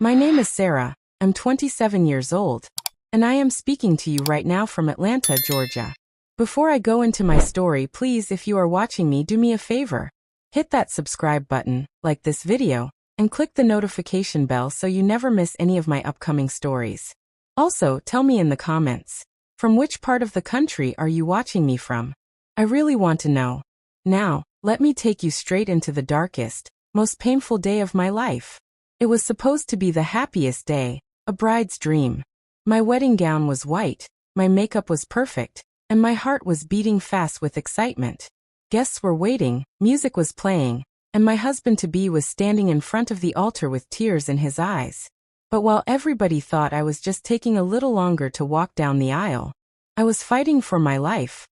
My name is Sarah, I'm 27 years old, and I am speaking to you right now from Atlanta, Georgia. Before I go into my story, please, if you are watching me, do me a favor. Hit that subscribe button, like this video, and click the notification bell so you never miss any of my upcoming stories. Also, tell me in the comments, from which part of the country are you watching me from? I really want to know. Now, let me take you straight into the darkest, most painful day of my life. It was supposed to be the happiest day, a bride's dream. My wedding gown was white, my makeup was perfect, and my heart was beating fast with excitement. Guests were waiting, music was playing, and my husband-to-be was standing in front of the altar with tears in his eyes. But while everybody thought I was just taking a little longer to walk down the aisle, I was fighting for my life.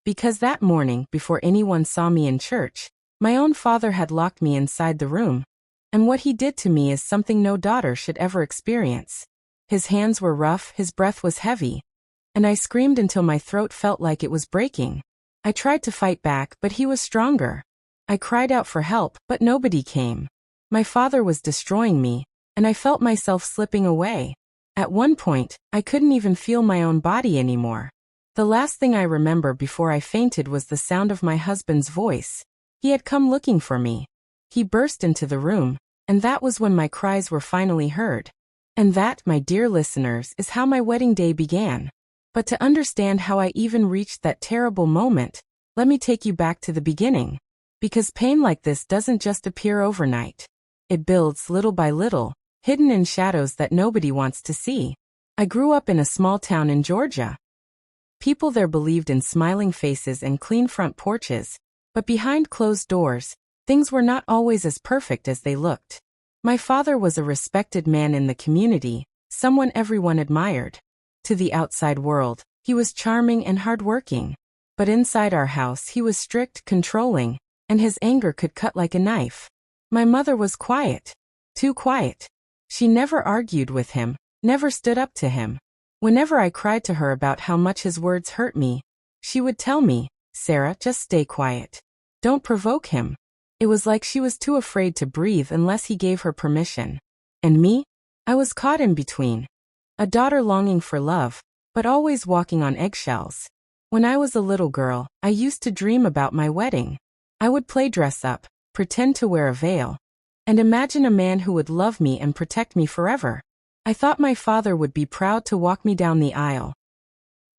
Because that morning, before anyone saw me in church, my own father had locked me inside the room. And what he did to me is something no daughter should ever experience. His hands were rough, his breath was heavy, and I screamed until my throat felt like it was breaking. I tried to fight back, but he was stronger. I cried out for help, but nobody came. My father was destroying me, and I felt myself slipping away. At one point, I couldn't even feel my own body anymore. The last thing I remember before I fainted was the sound of my husband's voice. He had come looking for me. He burst into the room, and that was when my cries were finally heard. And that, my dear listeners, is how my wedding day began. But to understand how I even reached that terrible moment, let me take you back to the beginning. Because pain like this doesn't just appear overnight. It builds little by little, hidden in shadows that nobody wants to see. I grew up in a small town in Georgia. People there believed in smiling faces and clean front porches, but behind closed doors, things were not always as perfect as they looked. My father was a respected man in the community, someone everyone admired. To the outside world, he was charming and hardworking. But inside our house he was strict, controlling, and his anger could cut like a knife. My mother was quiet. Too quiet. She never argued with him, never stood up to him. Whenever I cried to her about how much his words hurt me, she would tell me, "Sarah, just stay quiet. Don't provoke him." It was like she was too afraid to breathe unless he gave her permission. And me? I was caught in between. A daughter longing for love, but always walking on eggshells. When I was a little girl, I used to dream about my wedding. I would play dress up, pretend to wear a veil, and imagine a man who would love me and protect me forever. I thought my father would be proud to walk me down the aisle.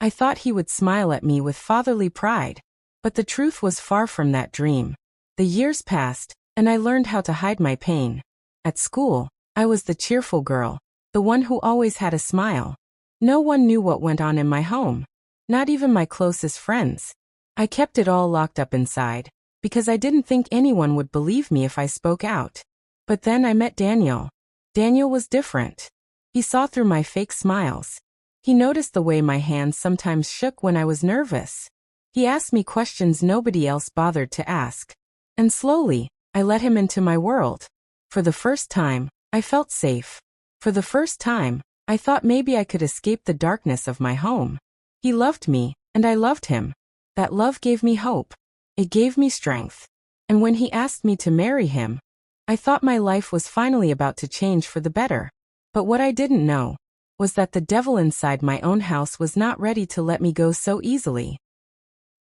I thought he would smile at me with fatherly pride. But the truth was far from that dream. The years passed, and I learned how to hide my pain. At school, I was the cheerful girl, the one who always had a smile. No one knew what went on in my home. Not even my closest friends. I kept it all locked up inside, because I didn't think anyone would believe me if I spoke out. But then I met Daniel. Daniel was different. He saw through my fake smiles. He noticed the way my hands sometimes shook when I was nervous. He asked me questions nobody else bothered to ask. And slowly, I let him into my world. For the first time, I felt safe. For the first time, I thought maybe I could escape the darkness of my home. He loved me, and I loved him. That love gave me hope. It gave me strength. And when he asked me to marry him, I thought my life was finally about to change for the better. But what I didn't know was that the devil inside my own house was not ready to let me go so easily.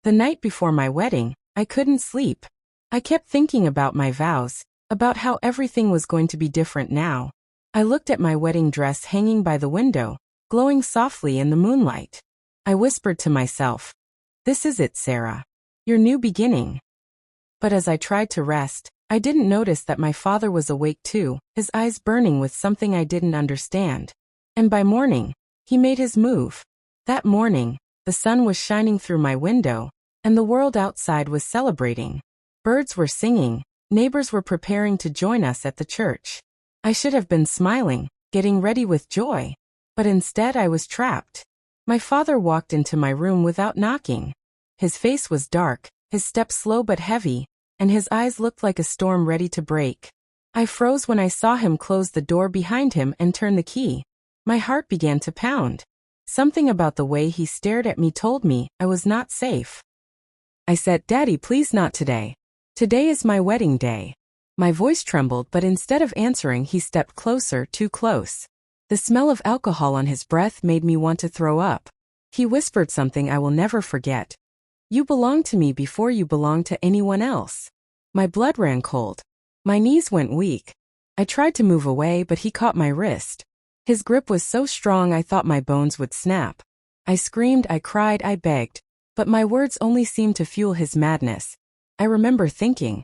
The night before my wedding, I couldn't sleep. I kept thinking about my vows, about how everything was going to be different now. I looked at my wedding dress hanging by the window, glowing softly in the moonlight. I whispered to myself, "This is it, Sarah. Your new beginning." But as I tried to rest, I didn't notice that my father was awake too, his eyes burning with something I didn't understand. And by morning, he made his move. That morning, the sun was shining through my window, and the world outside was celebrating. Birds were singing, neighbors were preparing to join us at the church. I should have been smiling, getting ready with joy. But instead I was trapped. My father walked into my room without knocking. His face was dark, his step slow but heavy, and his eyes looked like a storm ready to break. I froze when I saw him close the door behind him and turn the key. My heart began to pound. Something about the way he stared at me told me I was not safe. I said, "Daddy, please not today. Today is my wedding day." My voice trembled, but instead of answering, he stepped closer, too close. The smell of alcohol on his breath made me want to throw up. He whispered something I will never forget. "You belong to me before you belong to anyone else." My blood ran cold. My knees went weak. I tried to move away, but he caught my wrist. His grip was so strong I thought my bones would snap. I screamed, I cried, I begged. But my words only seemed to fuel his madness. I remember thinking,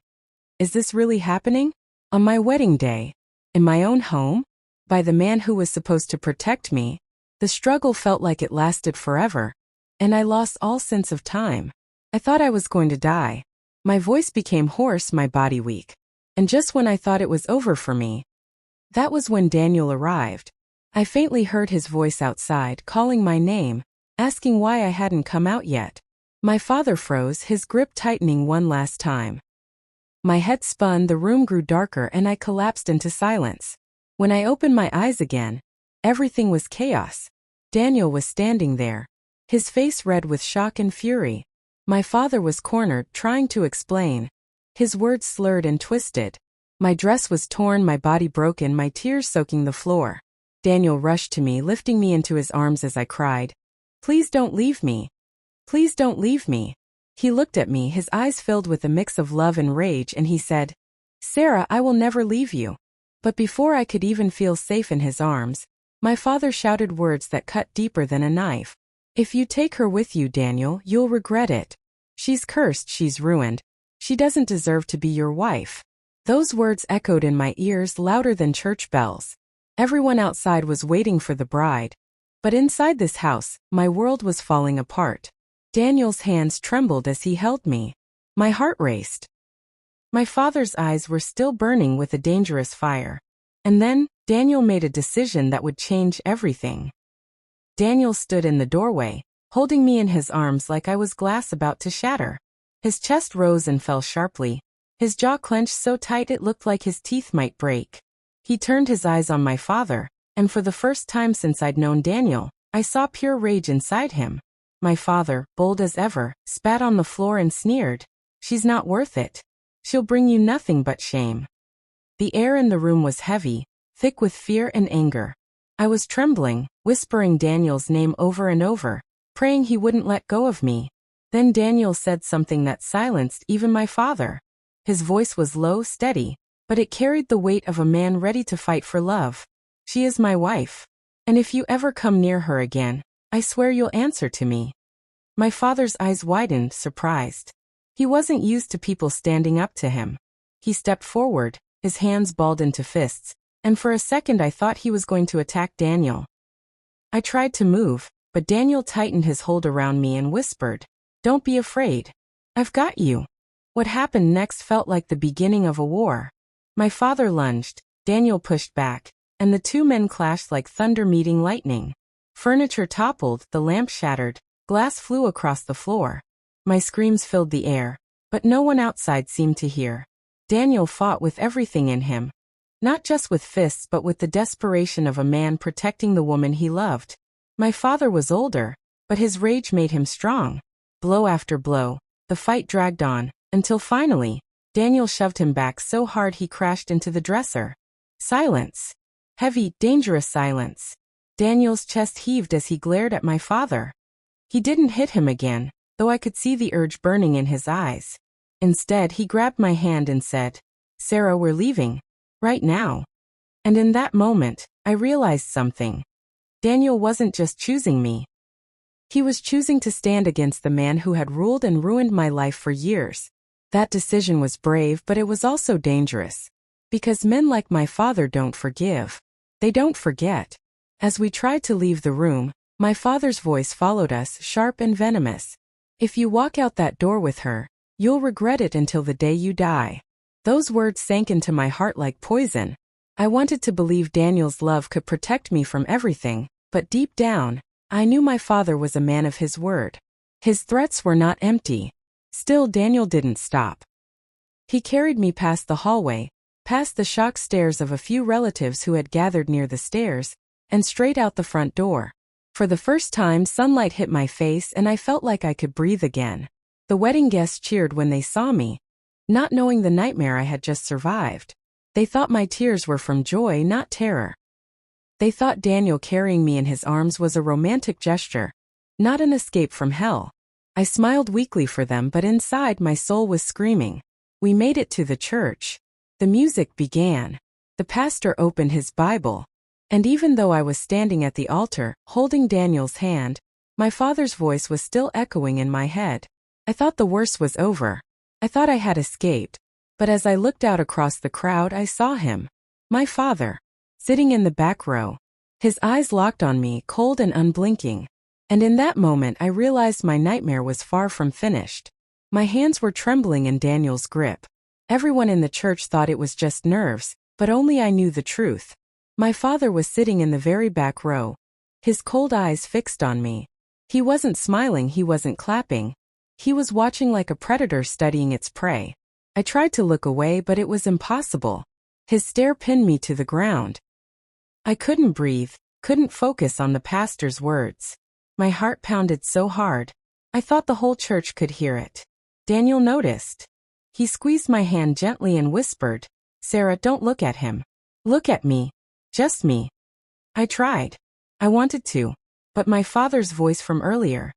is this really happening? On my wedding day? In my own home? By the man who was supposed to protect me? The struggle felt like it lasted forever. And I lost all sense of time. I thought I was going to die. My voice became hoarse, my body weak. And just when I thought it was over for me, that was when Daniel arrived. I faintly heard his voice outside, calling my name, asking why I hadn't come out yet. My father froze, his grip tightening one last time. My head spun, the room grew darker, and I collapsed into silence. When I opened my eyes again, everything was chaos. Daniel was standing there, his face red with shock and fury. My father was cornered, trying to explain. His words slurred and twisted. My dress was torn, my body broken, my tears soaking the floor. Daniel rushed to me, lifting me into his arms as I cried, "Please don't leave me. Please don't leave me." He looked at me, his eyes filled with a mix of love and rage, and he said, "Sarah, I will never leave you." But before I could even feel safe in his arms, my father shouted words that cut deeper than a knife. "If you take her with you, Daniel, you'll regret it. She's cursed, she's ruined. She doesn't deserve to be your wife." Those words echoed in my ears louder than church bells. Everyone outside was waiting for the bride. But inside this house, my world was falling apart. Daniel's hands trembled as he held me. My heart raced. My father's eyes were still burning with a dangerous fire. And then, Daniel made a decision that would change everything. Daniel stood in the doorway, holding me in his arms like I was glass about to shatter. His chest rose and fell sharply, his jaw clenched so tight it looked like his teeth might break. He turned his eyes on my father, and for the first time since I'd known Daniel, I saw pure rage inside him. My father, bold as ever, spat on the floor and sneered, "She's not worth it. She'll bring you nothing but shame." The air in the room was heavy, thick with fear and anger. I was trembling, whispering Daniel's name over and over, praying he wouldn't let go of me. Then Daniel said something that silenced even my father. His voice was low, steady, but it carried the weight of a man ready to fight for love. "She is my wife. And if you ever come near her again, I swear you'll answer to me." My father's eyes widened, surprised. He wasn't used to people standing up to him. He stepped forward, his hands balled into fists, and for a second I thought he was going to attack Daniel. I tried to move, but Daniel tightened his hold around me and whispered, "Don't be afraid. I've got you." What happened next felt like the beginning of a war. My father lunged, Daniel pushed back, and the two men clashed like thunder meeting lightning. Furniture toppled, the lamp shattered, glass flew across the floor. My screams filled the air, but no one outside seemed to hear. Daniel fought with everything in him. Not just with fists but with the desperation of a man protecting the woman he loved. My father was older, but his rage made him strong. Blow after blow, the fight dragged on, until finally, Daniel shoved him back so hard he crashed into the dresser. Silence. Heavy, dangerous silence. Daniel's chest heaved as he glared at my father. He didn't hit him again, though I could see the urge burning in his eyes. Instead, he grabbed my hand and said, "Sarah, we're leaving. Right now." And in that moment, I realized something. Daniel wasn't just choosing me. He was choosing to stand against the man who had ruled and ruined my life for years. That decision was brave, but it was also dangerous. Because men like my father don't forgive. They don't forget. As we tried to leave the room, my father's voice followed us, sharp and venomous. "If you walk out that door with her, you'll regret it until the day you die." Those words sank into my heart like poison. I wanted to believe Daniel's love could protect me from everything, but deep down, I knew my father was a man of his word. His threats were not empty. Still, Daniel didn't stop. He carried me past the hallway, past the shocked stares of a few relatives who had gathered near the stairs, and straight out the front door. For the first time, sunlight hit my face and I felt like I could breathe again. The wedding guests cheered when they saw me. not knowing the nightmare I had just survived. They thought my tears were from joy, not terror. They thought Daniel carrying me in his arms was a romantic gesture, not an escape from hell. I smiled weakly for them, but inside my soul was screaming. We made it to the church. The music began. The pastor opened his Bible. And even though I was standing at the altar, holding Daniel's hand, my father's voice was still echoing in my head. I thought the worst was over. I thought I had escaped. But as I looked out across the crowd, I saw him. My father. Sitting in the back row. His eyes locked on me, cold and unblinking. And in that moment I realized my nightmare was far from finished. My hands were trembling in Daniel's grip. Everyone in the church thought it was just nerves, but only I knew the truth. My father was sitting in the very back row. His cold eyes fixed on me. He wasn't smiling, he wasn't clapping. He was watching like a predator studying its prey. I tried to look away, but it was impossible. His stare pinned me to the ground. I couldn't breathe, couldn't focus on the pastor's words. My heart pounded so hard. I thought the whole church could hear it. Daniel noticed. He squeezed my hand gently and whispered, "Sarah, don't look at him. Look at me. Just me." I tried. I wanted to. But my father's voice from earlier,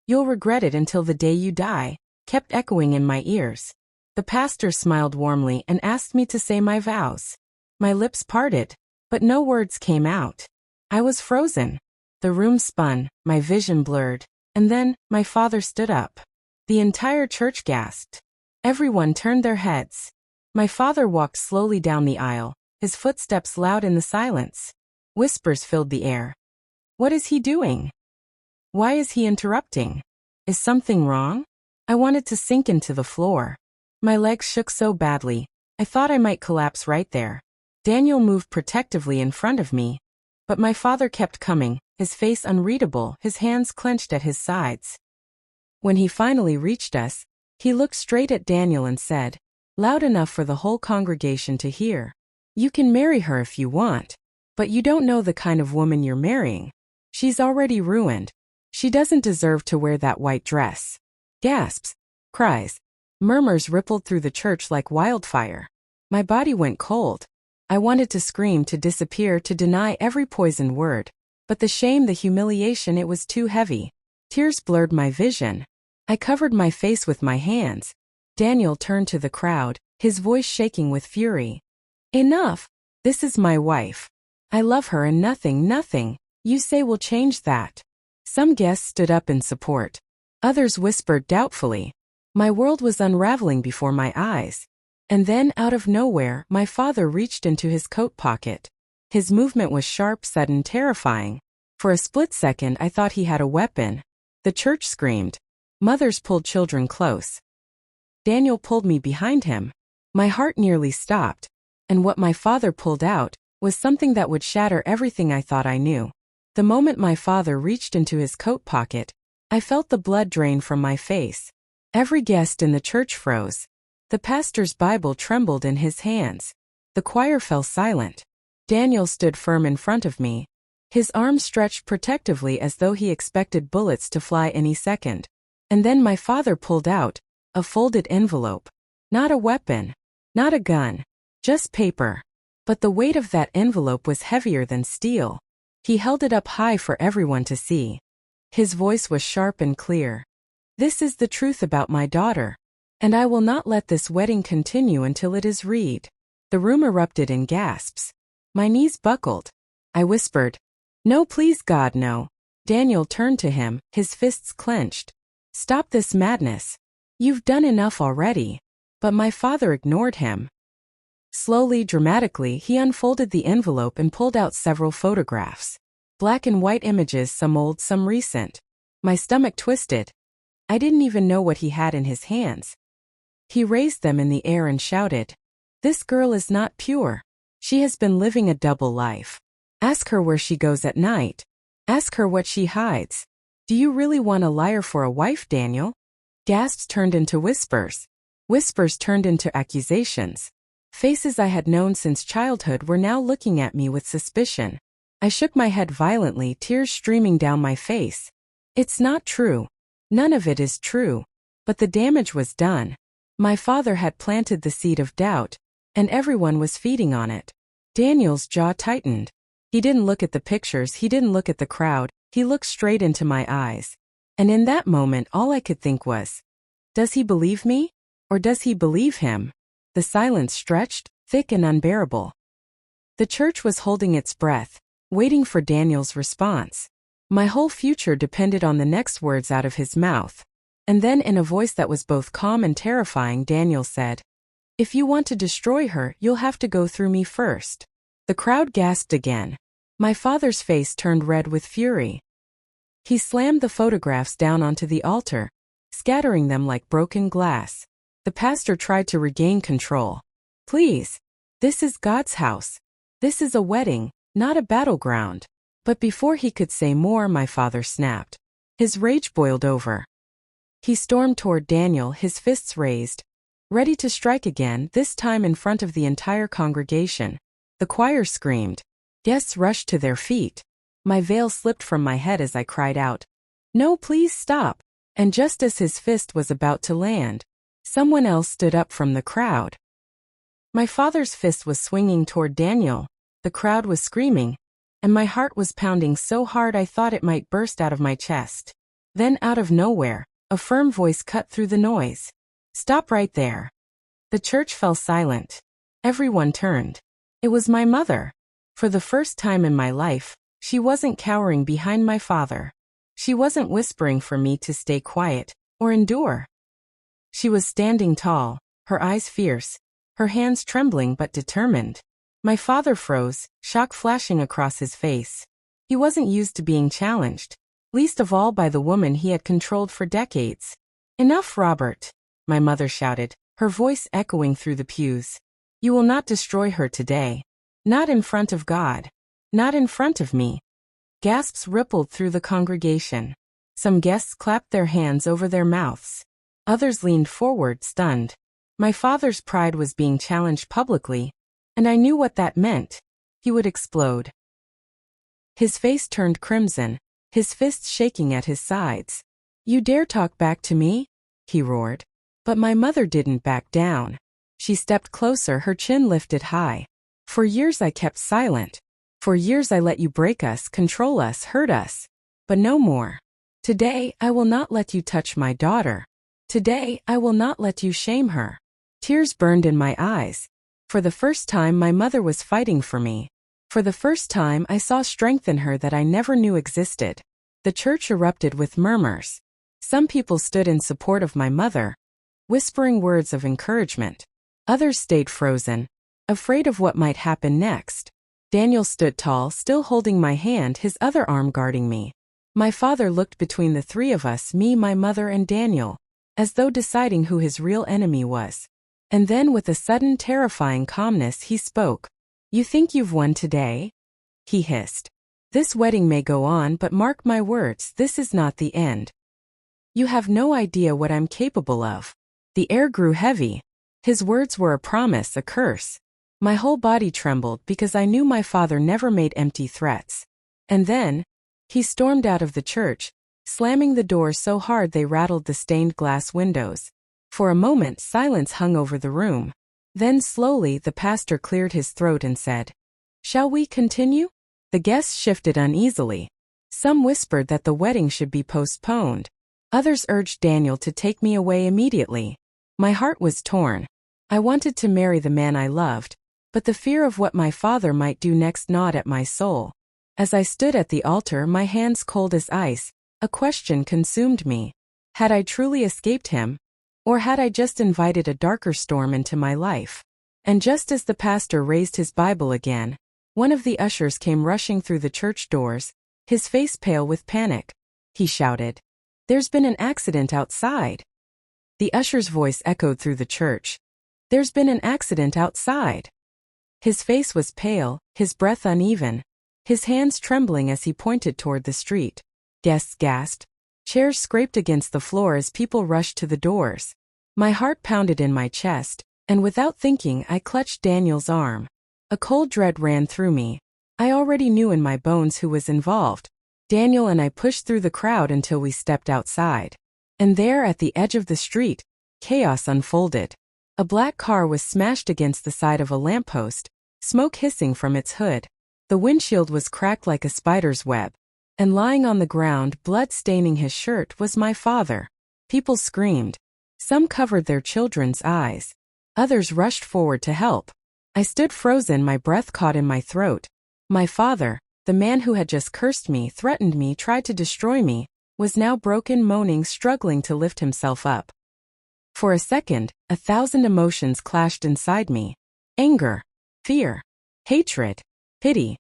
"You'll regret it until the day you die," kept echoing in my ears. The pastor smiled warmly and asked me to say my vows. My lips parted, but no words came out. I was frozen. The room spun, my vision blurred, and then my father stood up. The entire church gasped. Everyone turned their heads. My father walked slowly down the aisle, his footsteps loud in the silence. Whispers filled the air. What is he doing? Why is he interrupting? Is something wrong? I wanted to sink into the floor. My legs shook so badly, I thought I might collapse right there. Daniel moved protectively in front of me. But my father kept coming, his face unreadable, his hands clenched at his sides. When he finally reached us, he looked straight at Daniel and said, loud enough for the whole congregation to hear, "You can marry her if you want. But you don't know the kind of woman you're marrying. She's already ruined. She doesn't deserve to wear that white dress." Gasps, cries, murmurs rippled through the church like wildfire. My body went cold. I wanted to scream, to disappear, to deny every poisoned word. But the shame, the humiliation, it was too heavy. Tears blurred my vision. I covered my face with my hands. Daniel turned to the crowd, his voice shaking with fury. "Enough! This is my wife. I love her and nothing you say will change that." Some guests stood up in support. Others whispered doubtfully. My world was unraveling before my eyes. And then, out of nowhere, my father reached into his coat pocket. His movement was sharp, sudden, terrifying. For a split second I thought he had a weapon. The church screamed. Mothers pulled children close. Daniel pulled me behind him. My heart nearly stopped. And what my father pulled out was something that would shatter everything I thought I knew. The moment my father reached into his coat pocket, I felt the blood drain from my face. Every guest in the church froze. The pastor's Bible trembled in his hands. The choir fell silent. Daniel stood firm in front of me. His arms stretched protectively as though he expected bullets to fly any second. And then my father pulled out a folded envelope. Not a weapon. Not a gun. Just paper. But the weight of that envelope was heavier than steel. He held it up high for everyone to see. His voice was sharp and clear. "This is the truth about my daughter. And I will not let this wedding continue until it is read." The room erupted in gasps. My knees buckled. I whispered, "No, please God, no." Daniel turned to him, his fists clenched. "Stop this madness. You've done enough already." But my father ignored him. Slowly, dramatically, he unfolded the envelope and pulled out several photographs. Black and white images, some old, some recent. My stomach twisted. I didn't even know what he had in his hands. He raised them in the air and shouted, "This girl is not pure. She has been living a double life. Ask her where she goes at night. Ask her what she hides. Do you really want a liar for a wife, Daniel?" Gasps turned into whispers. Whispers turned into accusations. Faces I had known since childhood were now looking at me with suspicion. I shook my head violently, tears streaming down my face. It's not true. None of it is true. But the damage was done. My father had planted the seed of doubt, and everyone was feeding on it. Daniel's jaw tightened. He didn't look at the pictures, he didn't look at the crowd, he looked straight into my eyes. And in that moment all I could think was, does he believe me? Or does he believe him? The silence stretched, thick and unbearable. The church was holding its breath, waiting for Daniel's response. My whole future depended on the next words out of his mouth. And then in a voice that was both calm and terrifying, Daniel said, "If you want to destroy her, you'll have to go through me first." The crowd gasped again. My father's face turned red with fury. He slammed the photographs down onto the altar, scattering them like broken glass. The pastor tried to regain control. "Please, this is God's house. This is a wedding, not a battleground." But before he could say more, my father snapped. His rage boiled over. He stormed toward Daniel, his fists raised, ready to strike again, this time in front of the entire congregation. The choir screamed. Guests rushed to their feet. My veil slipped from my head as I cried out, "No, please stop." And just as his fist was about to land, someone else stood up from the crowd. My father's fist was swinging toward Daniel. The crowd was screaming, and my heart was pounding so hard I thought it might burst out of my chest. Then out of nowhere, a firm voice cut through the noise. "Stop right there." The church fell silent. Everyone turned. It was my mother. For the first time in my life, she wasn't cowering behind my father. She wasn't whispering for me to stay quiet or endure. She was standing tall, her eyes fierce, her hands trembling but determined. My father froze, shock flashing across his face. He wasn't used to being challenged, least of all by the woman he had controlled for decades. "Enough, Robert," my mother shouted, her voice echoing through the pews. "You will not destroy her today. Not in front of God. Not in front of me." Gasps rippled through the congregation. Some guests clapped their hands over their mouths. Others leaned forward, stunned. My father's pride was being challenged publicly, and I knew what that meant. He would explode. His face turned crimson, his fists shaking at his sides. "You dare talk back to me?" he roared. But my mother didn't back down. She stepped closer, her chin lifted high. "For years I kept silent. For years I let you break us, control us, hurt us. But no more. Today I will not let you touch my daughter. Today I will not let you shame her." Tears burned in my eyes. For the first time my mother was fighting for me. For the first time I saw strength in her that I never knew existed. The church erupted with murmurs. Some people stood in support of my mother, whispering words of encouragement. Others stayed frozen, afraid of what might happen next. Daniel stood tall, still holding my hand, his other arm guarding me. My father looked between the three of us, me, my mother, and Daniel, as though deciding who his real enemy was. And then with a sudden terrifying calmness he spoke. "You think you've won today?" he hissed. "This wedding may go on, but mark my words, this is not the end. You have no idea what I'm capable of." The air grew heavy. His words were a promise, a curse. My whole body trembled because I knew my father never made empty threats. And then, he stormed out of the church, slamming the doors so hard they rattled the stained glass windows. For a moment silence hung over the room. Then slowly the pastor cleared his throat and said, "Shall we continue?" The guests shifted uneasily. Some whispered that the wedding should be postponed. Others urged Daniel to take me away immediately. My heart was torn. I wanted to marry the man I loved, but the fear of what my father might do next gnawed at my soul. As I stood at the altar, my hands cold as ice, a question consumed me. Had I truly escaped him? Or had I just invited a darker storm into my life? And just as the pastor raised his Bible again, one of the ushers came rushing through the church doors, his face pale with panic. He shouted, "There's been an accident outside." The usher's voice echoed through the church. "There's been an accident outside." His face was pale, his breath uneven, his hands trembling as he pointed toward the street. Guests gasped. Chairs scraped against the floor as people rushed to the doors. My heart pounded in my chest, and without thinking I clutched Daniel's arm. A cold dread ran through me. I already knew in my bones who was involved. Daniel and I pushed through the crowd until we stepped outside. And there at the edge of the street, Chaos unfolded. A black car was smashed against the side of a lamppost, smoke hissing from its hood. The windshield was cracked like a spider's web. And lying on the ground, blood staining his shirt, was my father. People screamed. Some covered their children's eyes. Others rushed forward to help. I stood frozen, my breath caught in my throat. My father, the man who had just cursed me, threatened me, tried to destroy me, was now broken, moaning, struggling to lift himself up. For a second, 1,000 emotions clashed inside me. Anger, fear, hatred, pity.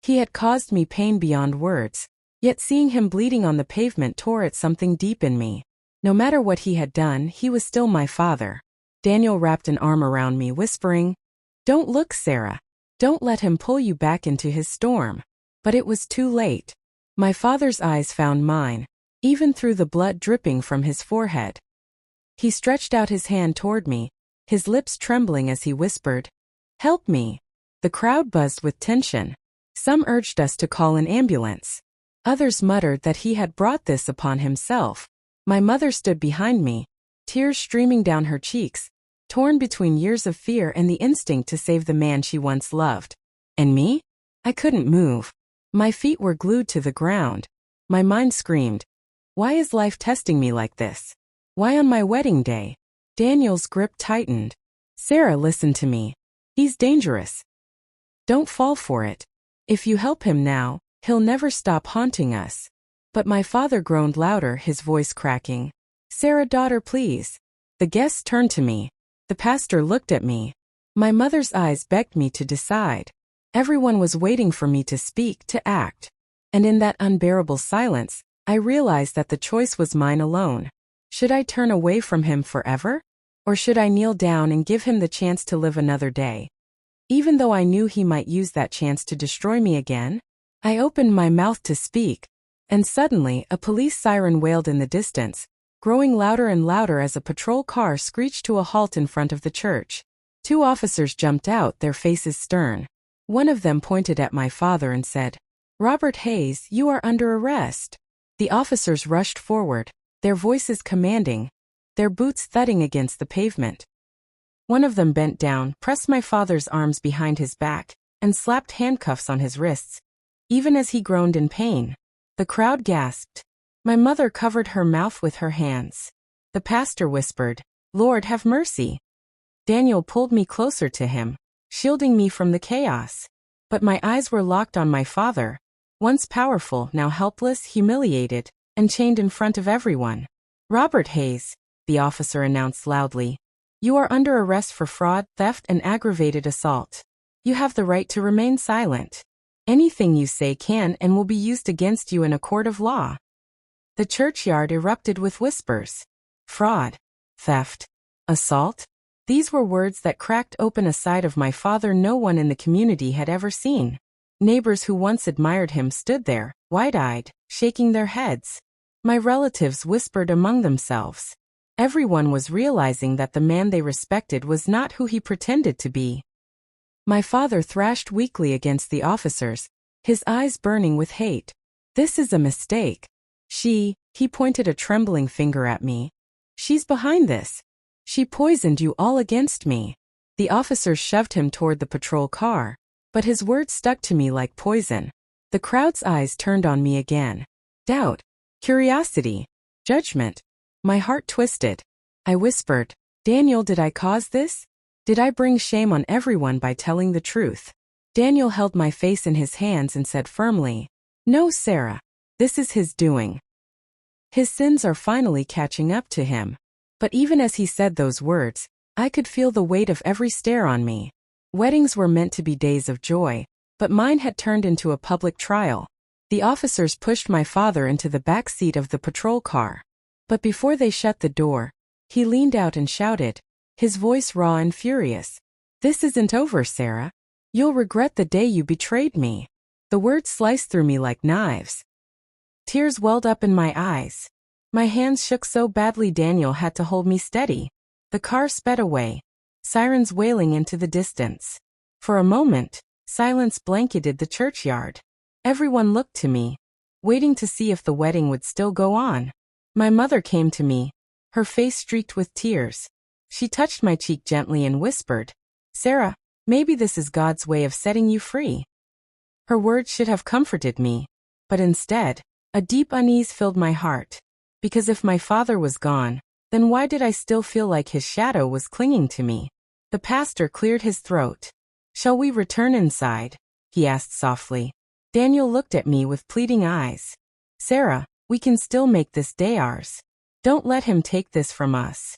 He had caused me pain beyond words, yet seeing him bleeding on the pavement tore at something deep in me. No matter what he had done, he was still my father. Daniel wrapped an arm around me, whispering, "Don't look, Sarah. Don't let him pull you back into his storm." But it was too late. My father's eyes found mine, even through the blood dripping from his forehead. He stretched out his hand toward me, his lips trembling as he whispered, "Help me." The crowd buzzed with tension. Some urged us to call an ambulance. Others muttered that he had brought this upon himself. My mother stood behind me, tears streaming down her cheeks, torn between years of fear and the instinct to save the man she once loved. And me? I couldn't move. My feet were glued to the ground. My mind screamed, "Why is life testing me like this? Why on my wedding day?" Daniel's grip tightened. "Sarah, listen to me. He's dangerous. Don't fall for it. If you help him now, he'll never stop haunting us." But my father groaned louder, his voice cracking. "Sarah, daughter, please." The guests turned to me. The pastor looked at me. My mother's eyes begged me to decide. Everyone was waiting for me to speak, to act. And in that unbearable silence, I realized that the choice was mine alone. Should I turn away from him forever? Or should I kneel down and give him the chance to live another day? Even though I knew he might use that chance to destroy me again, I opened my mouth to speak. And suddenly, a police siren wailed in the distance, growing louder and louder as a patrol car screeched to a halt in front of the church. 2 officers jumped out, their faces stern. One of them pointed at my father and said, "Robert Hayes, you are under arrest." The officers rushed forward, their voices commanding, their boots thudding against the pavement. One of them bent down, pressed my father's arms behind his back, and slapped handcuffs on his wrists. Even as he groaned in pain, the crowd gasped. My mother covered her mouth with her hands. The pastor whispered, "Lord, have mercy." Daniel pulled me closer to him, shielding me from the chaos. But my eyes were locked on my father, once powerful, now helpless, humiliated, and chained in front of everyone. "Robert Hayes," the officer announced loudly, "you are under arrest for fraud, theft, and aggravated assault. You have the right to remain silent. Anything you say can and will be used against you in a court of law." The churchyard erupted with whispers. Fraud, theft, assault. These were words that cracked open a side of my father no one in the community had ever seen. Neighbors who once admired him stood there, wide-eyed, shaking their heads. My relatives whispered among themselves. Everyone was realizing that the man they respected was not who he pretended to be. My father thrashed weakly against the officers, his eyes burning with hate. "This is a mistake. He pointed a trembling finger at me. "She's behind this. She poisoned you all against me." The officers shoved him toward the patrol car, but his words stuck to me like poison. The crowd's eyes turned on me again. Doubt, curiosity, judgment. My heart twisted. I whispered, "Daniel, did I cause this? Did I bring shame on everyone by telling the truth?" Daniel held my face in his hands and said firmly, "No, Sarah. This is his doing. His sins are finally catching up to him." But even as he said those words, I could feel the weight of every stare on me. Weddings were meant to be days of joy, but mine had turned into a public trial. The officers pushed my father into the back seat of the patrol car. But before they shut the door, he leaned out and shouted, his voice raw and furious, "This isn't over, Sarah. You'll regret the day you betrayed me." The words sliced through me like knives. Tears welled up in my eyes. My hands shook so badly Daniel had to hold me steady. The car sped away, sirens wailing into the distance. For a moment, silence blanketed the churchyard. Everyone looked to me, waiting to see if the wedding would still go on. My mother came to me, her face streaked with tears. She touched my cheek gently and whispered, "Sarah, maybe this is God's way of setting you free." Her words should have comforted me, but instead, a deep unease filled my heart. Because if my father was gone, then why did I still feel like his shadow was clinging to me? The pastor cleared his throat. "Shall we return inside?" he asked softly. Daniel looked at me with pleading eyes. "Sarah, we can still make this day ours. Don't let him take this from us."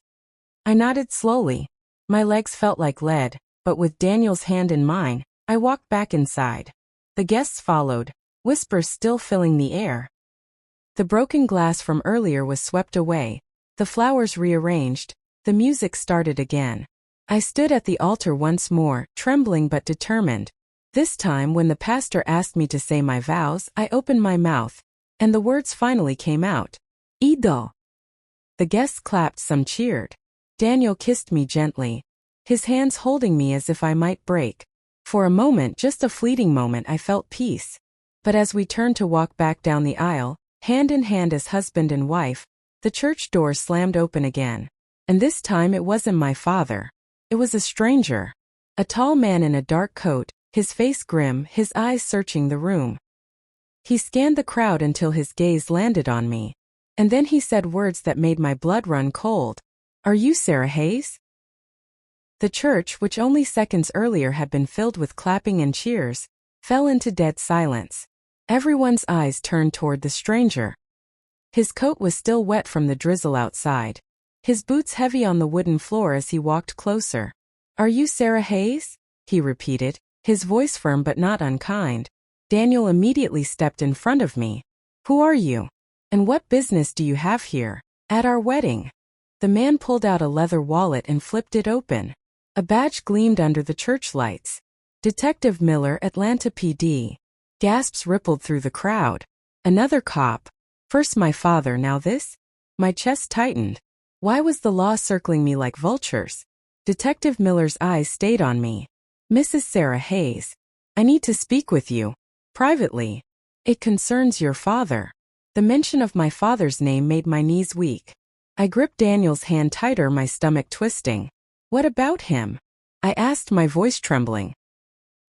I nodded slowly. My legs felt like lead, but with Daniel's hand in mine, I walked back inside. The guests followed, whispers still filling the air. The broken glass from earlier was swept away, the flowers rearranged, the music started again. I stood at the altar once more, trembling but determined. This time when the pastor asked me to say my vows, I opened my mouth, and the words finally came out. "Ido." The guests clapped, some cheered. Daniel kissed me gently, his hands holding me as if I might break. For a moment, just a fleeting moment, I felt peace. But as we turned to walk back down the aisle, hand in hand as husband and wife, the church door slammed open again. And this time it wasn't my father. It was a stranger. A tall man in a dark coat, his face grim, his eyes searching the room. He scanned the crowd until his gaze landed on me. And then he said words that made my blood run cold. "Are you Sarah Hayes?" The church, which only seconds earlier had been filled with clapping and cheers, fell into dead silence. Everyone's eyes turned toward the stranger. His coat was still wet from the drizzle outside, his boots heavy on the wooden floor as he walked closer. "Are you Sarah Hayes?" he repeated, his voice firm but not unkind. Daniel immediately stepped in front of me. "Who are you? And what business do you have here, at our wedding?" The man pulled out a leather wallet and flipped it open. A badge gleamed under the church lights. "Detective Miller, Atlanta PD." Gasps rippled through the crowd. Another cop. First my father, now this? My chest tightened. Why was the law circling me like vultures? Detective Miller's eyes stayed on me. "Mrs. Sarah Hayes, I need to speak with you. Privately. It concerns your father." The mention of my father's name made my knees weak. I gripped Daniel's hand tighter, my stomach twisting. "What about him?" I asked, my voice trembling.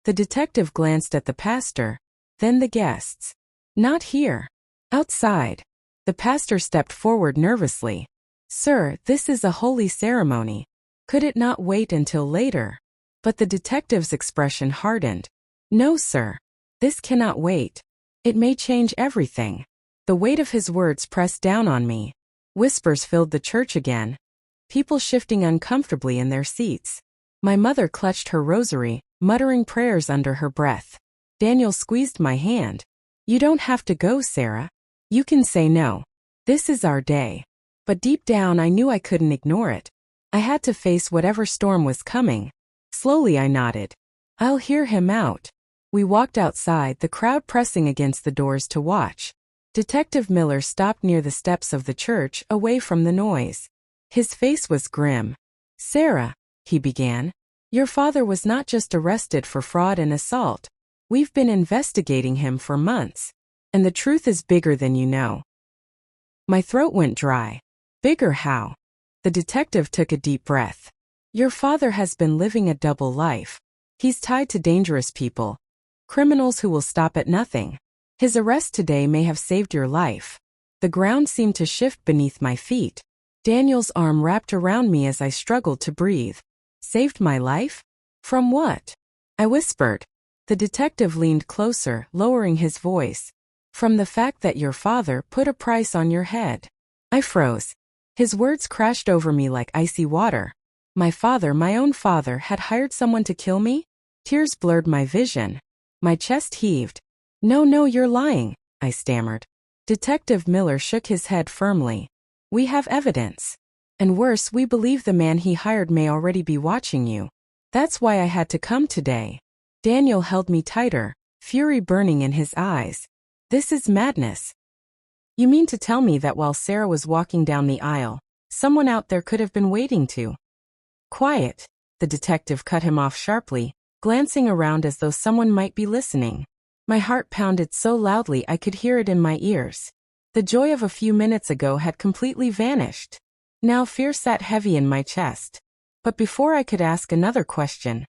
The detective glanced at the pastor, then the guests. "Not here. Outside." The pastor stepped forward nervously. "Sir, this is a holy ceremony. Could it not wait until later?" But the detective's expression hardened. "No, sir. This cannot wait. It may change everything." The weight of his words pressed down on me. Whispers filled the church again. People shifting uncomfortably in their seats. My mother clutched her rosary, muttering prayers under her breath. Daniel squeezed my hand. "You don't have to go, Sarah. You can say no. This is our day." But deep down I knew I couldn't ignore it. I had to face whatever storm was coming. Slowly I nodded. "I'll hear him out." We walked outside, the crowd pressing against the doors to watch. Detective Miller stopped near the steps of the church, away from the noise. His face was grim. "Sarah," he began, "your father was not just arrested for fraud and assault. We've been investigating him for months. And the truth is bigger than you know." My throat went dry. "Bigger how?" The detective took a deep breath. "Your father has been living a double life. He's tied to dangerous people. Criminals who will stop at nothing. His arrest today may have saved your life." The ground seemed to shift beneath my feet. Daniel's arm wrapped around me as I struggled to breathe. "Saved my life? From what?" I whispered. The detective leaned closer, lowering his voice. "From the fact that your father put a price on your head." I froze. His words crashed over me like icy water. My father, my own father, had hired someone to kill me? Tears blurred my vision. My chest heaved. No, you're lying," I stammered. Detective Miller shook his head firmly. "We have evidence. And worse, we believe the man he hired may already be watching you. That's why I had to come today." Daniel held me tighter, fury burning in his eyes. "This is madness. You mean to tell me that while Sarah was walking down the aisle, someone out there could have been waiting to—" "Quiet," the detective cut him off sharply, glancing around as though someone might be listening. My heart pounded so loudly I could hear it in my ears. The joy of a few minutes ago had completely vanished. Now fear sat heavy in my chest. But before I could ask another question,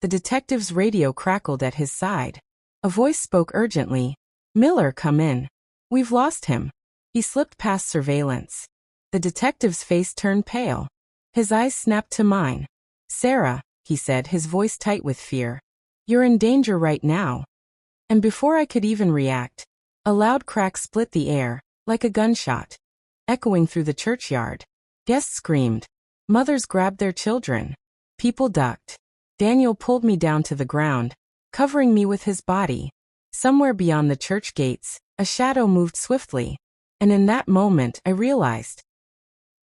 the detective's radio crackled at his side. A voice spoke urgently. "Miller, come in. We've lost him." He slipped past surveillance. The detective's face turned pale. His eyes snapped to mine. "Sarah," he said, his voice tight with fear. "You're in danger right now." And before I could even react, a loud crack split the air, like a gunshot, echoing through the churchyard. Guests screamed. Mothers grabbed their children. People ducked. Daniel pulled me down to the ground, covering me with his body. Somewhere beyond the church gates, a shadow moved swiftly, and in that moment I realized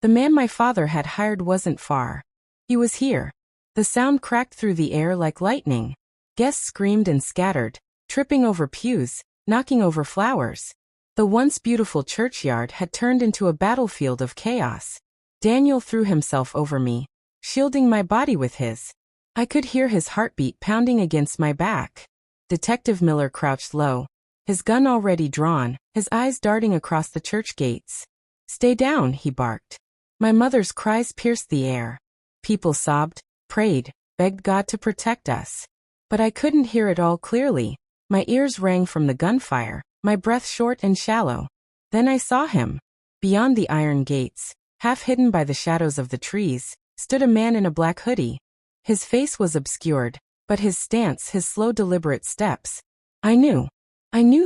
the man my father had hired wasn't far. He was here. The sound cracked through the air like lightning. Guests screamed and scattered, tripping over pews, knocking over flowers. The once beautiful churchyard had turned into a battlefield of chaos. Daniel threw himself over me, shielding my body with his. I could hear his heartbeat pounding against my back. Detective Miller crouched low, his gun already drawn, his eyes darting across the church gates. "Stay down," he barked. My mother's cries pierced the air. People sobbed, prayed, begged God to protect us. But I couldn't hear it all clearly. My ears rang from the gunfire, my breath short and shallow. Then I saw him. Beyond the iron gates, half hidden by the shadows of the trees, stood a man in a black hoodie. His face was obscured, but his stance, his slow deliberate steps. I knew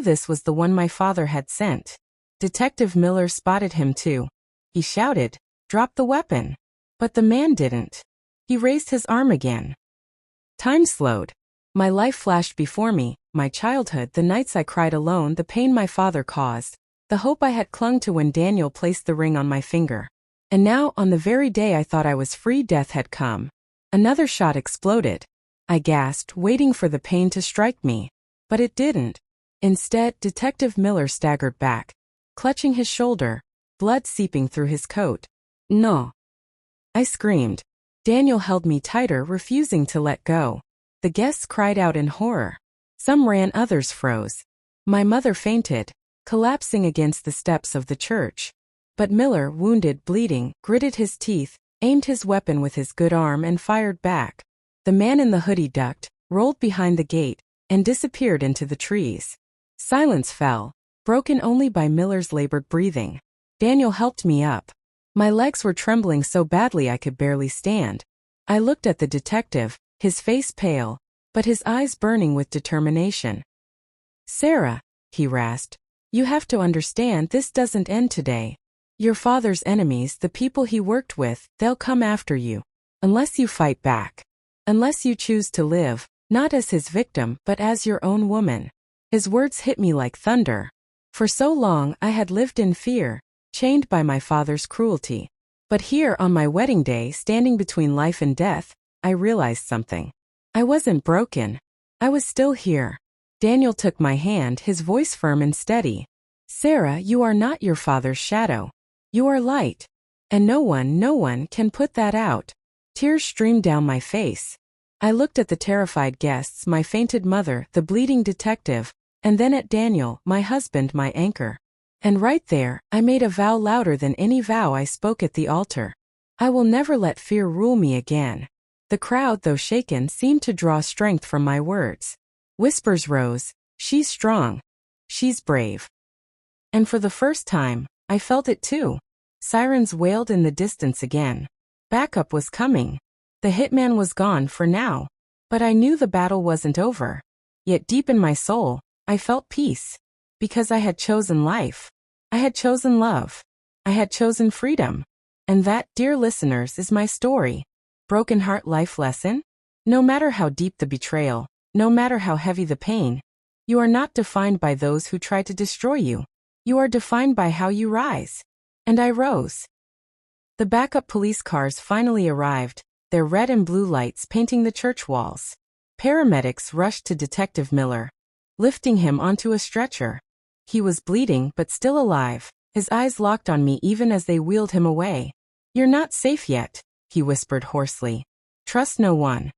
this was the one my father had sent. Detective Miller spotted him too. He shouted, "Drop the weapon." But the man didn't. He raised his arm again. Time slowed. My life flashed before me, my childhood, the nights I cried alone, the pain my father caused, the hope I had clung to when Daniel placed the ring on my finger. And now, on the very day I thought I was free, death had come. Another shot exploded. I gasped, waiting for the pain to strike me. But it didn't. Instead, Detective Miller staggered back, clutching his shoulder, blood seeping through his coat. "No!" I screamed. Daniel held me tighter, refusing to let go. The guests cried out in horror. Some ran, others froze. My mother fainted, collapsing against the steps of the church. But Miller, wounded, bleeding, gritted his teeth, aimed his weapon with his good arm and fired back. The man in the hoodie ducked, rolled behind the gate, and disappeared into the trees. Silence fell, broken only by Miller's labored breathing. Daniel helped me up. My legs were trembling so badly I could barely stand. I looked at the detective, his face pale, but his eyes burning with determination. "Sarah," he rasped, "you have to understand, this doesn't end today. Your father's enemies, the people he worked with, they'll come after you. Unless you fight back. Unless you choose to live, not as his victim, but as your own woman." His words hit me like thunder. For so long I had lived in fear, chained by my father's cruelty. But here on my wedding day, standing between life and death, I realized something. I wasn't broken. I was still here. Daniel took my hand, his voice firm and steady. "Sarah, you are not your father's shadow. You are light. And no one can put that out." Tears streamed down my face. I looked at the terrified guests, my fainted mother, the bleeding detective, and then at Daniel, my husband, my anchor. And right there, I made a vow louder than any vow I spoke at the altar. I will never let fear rule me again. The crowd, though shaken, seemed to draw strength from my words. Whispers rose, "She's strong. She's brave." And for the first time, I felt it too. Sirens wailed in the distance again. Backup was coming. The hitman was gone for now. But I knew the battle wasn't over. Yet deep in my soul, I felt peace. Because I had chosen life. I had chosen love. I had chosen freedom. And that, dear listeners, is my story. Broken heart life lesson? No matter how deep the betrayal, no matter how heavy the pain, you are not defined by those who try to destroy you. You are defined by how you rise. And I rose. The backup police cars finally arrived, their red and blue lights painting the church walls. Paramedics rushed to Detective Miller, lifting him onto a stretcher. He was bleeding but still alive, his eyes locked on me even as they wheeled him away. "You're not safe yet," he whispered hoarsely. "Trust no one."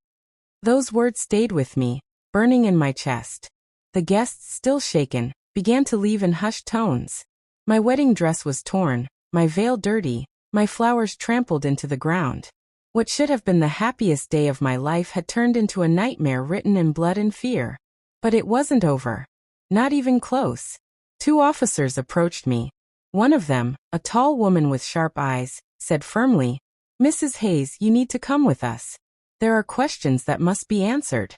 Those words stayed with me, burning in my chest. The guests, still shaken, began to leave in hushed tones. My wedding dress was torn, my veil dirty, My flowers trampled into the ground. What should have been the happiest day of my life had turned into a nightmare written in blood and fear. But it wasn't over. Not even close. Two officers approached me. One of them, a tall woman with sharp eyes, said firmly, "Mrs. Hayes, you need to come with us. There are questions that must be answered."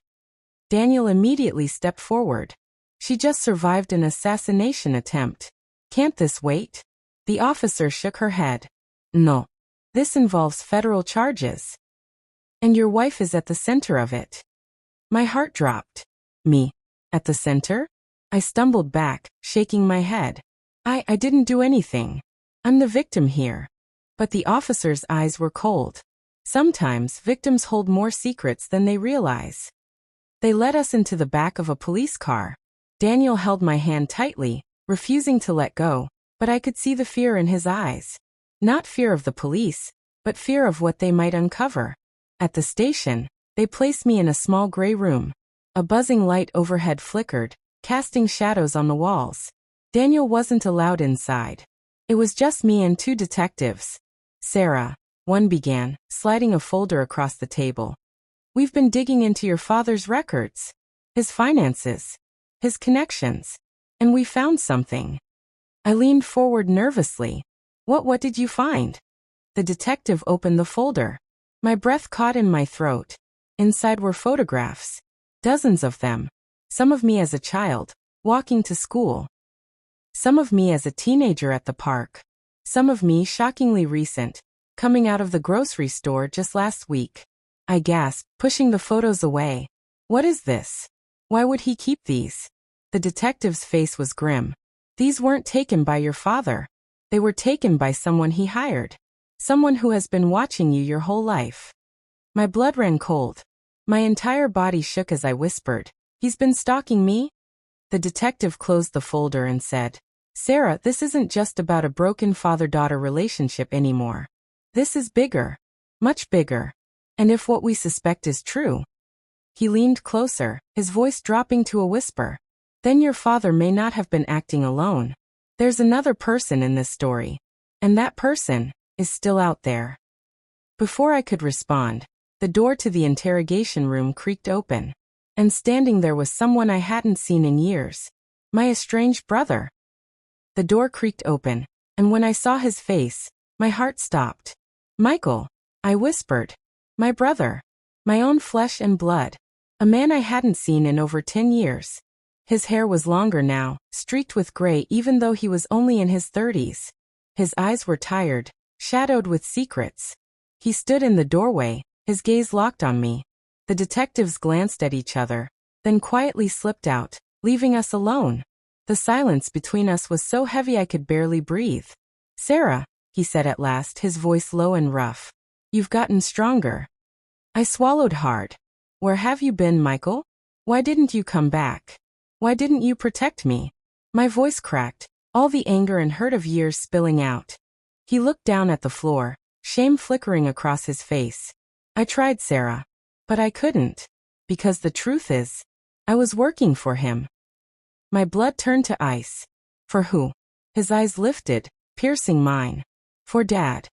Daniel immediately stepped forward. "She just survived an assassination attempt. Can't this wait?" The officer shook her head. "No. This involves federal charges. And your wife is at the center of it." My heart dropped. Me? At the center? I stumbled back, shaking my head. I didn't do anything. I'm the victim here. But the officer's eyes were cold. Sometimes victims hold more secrets than they realize. They led us into the back of a police car. Daniel held my hand tightly, refusing to let go, but I could see the fear in his eyes. Not fear of the police, but fear of what they might uncover. At the station, they placed me in a small gray room. A buzzing light overhead flickered, casting shadows on the walls. Daniel wasn't allowed inside. It was just me and two detectives. "Sarah," one began, sliding a folder across the table. "We've been digging into your father's records, his finances, his connections, and we found something." I leaned forward nervously. What did you find?" The detective opened the folder. My breath caught in my throat. Inside were photographs. Dozens of them. Some of me as a child, walking to school. Some of me as a teenager at the park. Some of me shockingly recent, coming out of the grocery store just last week. I gasped, pushing the photos away. "What is this? Why would he keep these?" The detective's face was grim. "These weren't taken by your father. They were taken by someone he hired. Someone who has been watching you your whole life." My blood ran cold. My entire body shook as I whispered, "He's been stalking me?" The detective closed the folder and said, "Sarah, this isn't just about a broken father-daughter relationship anymore. This is bigger. Much bigger. And if what we suspect is true..." He leaned closer, his voice dropping to a whisper. "Then your father may not have been acting alone. There's another person in this story. And that person is still out there." Before I could respond, the door to the interrogation room creaked open. And standing there was someone I hadn't seen in years. My estranged brother. The door creaked open, and when I saw his face, my heart stopped. "Michael," I whispered. "My brother. My own flesh and blood. A man I hadn't seen in over 10 years. His hair was longer now, streaked with gray even though he was only in his 30s. His eyes were tired, shadowed with secrets. He stood in the doorway, his gaze locked on me. The detectives glanced at each other, then quietly slipped out, leaving us alone. The silence between us was so heavy I could barely breathe. "Sarah," he said at last, his voice low and rough. "You've gotten stronger." I swallowed hard. "Where have you been, Michael? Why didn't you come back? Why didn't you protect me?" My voice cracked, all the anger and hurt of years spilling out. He looked down at the floor, shame flickering across his face. "I tried, Sarah. But I couldn't. Because the truth is, I was working for him." My blood turned to ice. "For who?" His eyes lifted, piercing mine. "For Dad."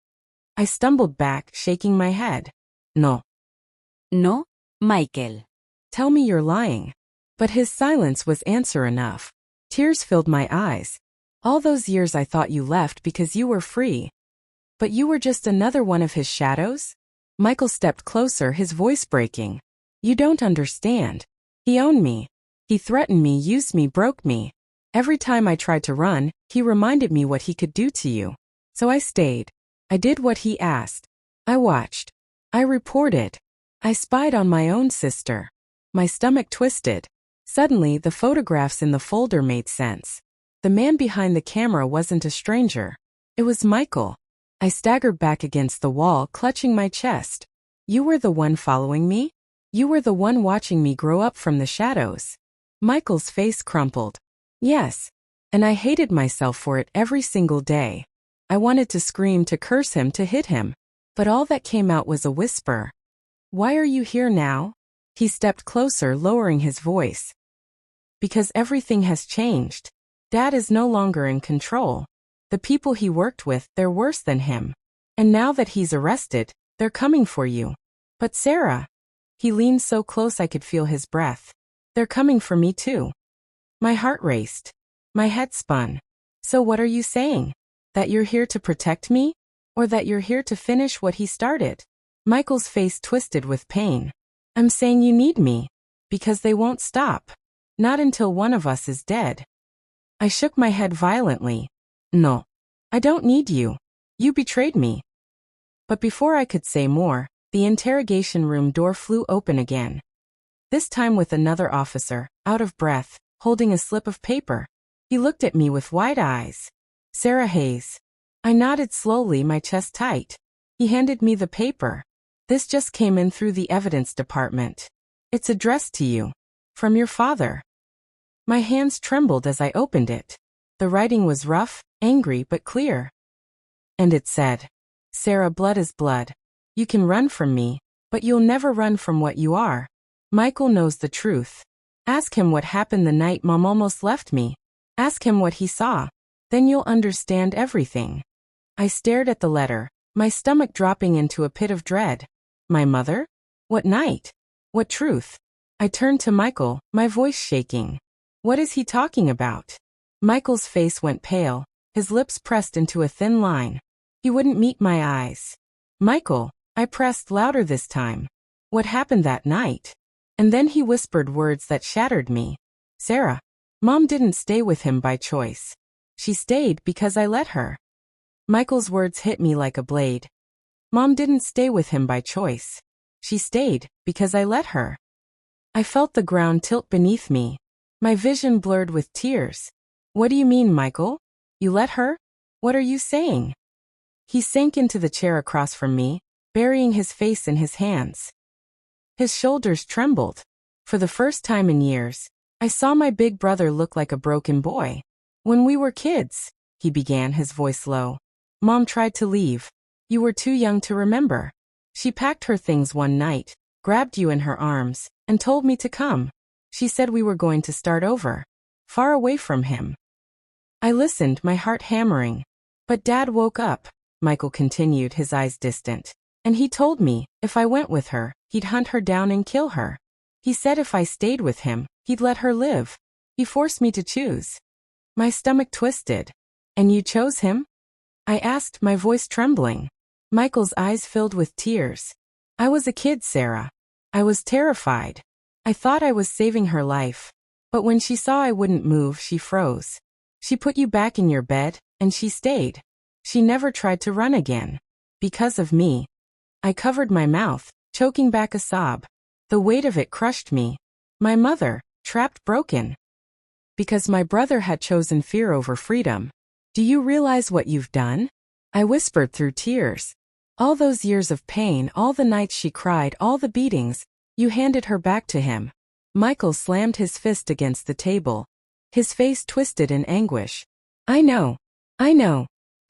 I stumbled back, shaking my head. "No." No, Michael. "Tell me you're lying." But his silence was answer enough. Tears filled my eyes. "All those years I thought you left because you were free. But you were just another one of his shadows?" Michael stepped closer, his voice breaking. "You don't understand. He owned me. He threatened me, used me, broke me. Every time I tried to run, he reminded me what he could do to you. So I stayed. I did what he asked. I watched. I reported. I spied on my own sister." My stomach twisted. Suddenly, the photographs in the folder made sense. The man behind the camera wasn't a stranger. It was Michael. I staggered back against the wall, clutching my chest. "You were the one following me? You were the one watching me grow up from the shadows?" Michael's face crumpled. "Yes. And I hated myself for it every single day. I wanted to scream, to curse him, to hit him. But all that came out was a whisper. Why are you here now?" He stepped closer, lowering his voice. "Because everything has changed. Dad is no longer in control. The people he worked with, they're worse than him. And now that he's arrested, they're coming for you. But Sarah. He leaned so close I could feel his breath. They're coming for me too. My heart raced. My head spun. So what are you saying? That you're here to protect me? Or that you're here to finish what he started? Michael's face twisted with pain. I'm saying you need me. Because they won't stop. Not until one of us is dead. I shook my head violently. No. I don't need you. You betrayed me. But before I could say more, the interrogation room door flew open again. This time with another officer, out of breath, holding a slip of paper. He looked at me with wide eyes. Sarah Hayes. I nodded slowly, my chest tight. He handed me the paper. This just came in through the evidence department. It's addressed to you. From your father. My hands trembled as I opened it. The writing was rough, angry but clear. And it said, Sarah, blood is blood. You can run from me, but you'll never run from what you are. Michael knows the truth. Ask him what happened the night Mom almost left me. Ask him what he saw. Then you'll understand everything. I stared at the letter, my stomach dropping into a pit of dread. My mother? What night? What truth? I turned to Michael, my voice shaking. What is he talking about? Michael's face went pale, his lips pressed into a thin line. He wouldn't meet my eyes. Michael, I pressed louder this time. What happened that night? And then he whispered words that shattered me. Sarah, Mom didn't stay with him by choice. She stayed because I let her. Michael's words hit me like a blade. Mom didn't stay with him by choice. She stayed because I let her. I felt the ground tilt beneath me. My vision blurred with tears. What do you mean, Michael? You let her? What are you saying? He sank into the chair across from me, burying his face in his hands. His shoulders trembled. For the first time in years, I saw my big brother look like a broken boy. When we were kids, he began, his voice low. Mom tried to leave. You were too young to remember. She packed her things one night, grabbed you in her arms, and told me to come. She said we were going to start over. Far away from him. I listened, my heart hammering. But Dad woke up, Michael continued, his eyes distant. And he told me, if I went with her, he'd hunt her down and kill her. He said if I stayed with him, he'd let her live. He forced me to choose. My stomach twisted. And you chose him? I asked, my voice trembling. Michael's eyes filled with tears. I was a kid, Sarah. I was terrified. I thought I was saving her life. But when she saw I wouldn't move, she froze. She put you back in your bed, and she stayed. She never tried to run again. Because of me. I covered my mouth, choking back a sob. The weight of it crushed me. My mother, trapped, broken. Because my brother had chosen fear over freedom. Do you realize what you've done? I whispered through tears. All those years of pain, all the nights she cried, all the beatings, you handed her back to him. Michael slammed his fist against the table. His face twisted in anguish. I know.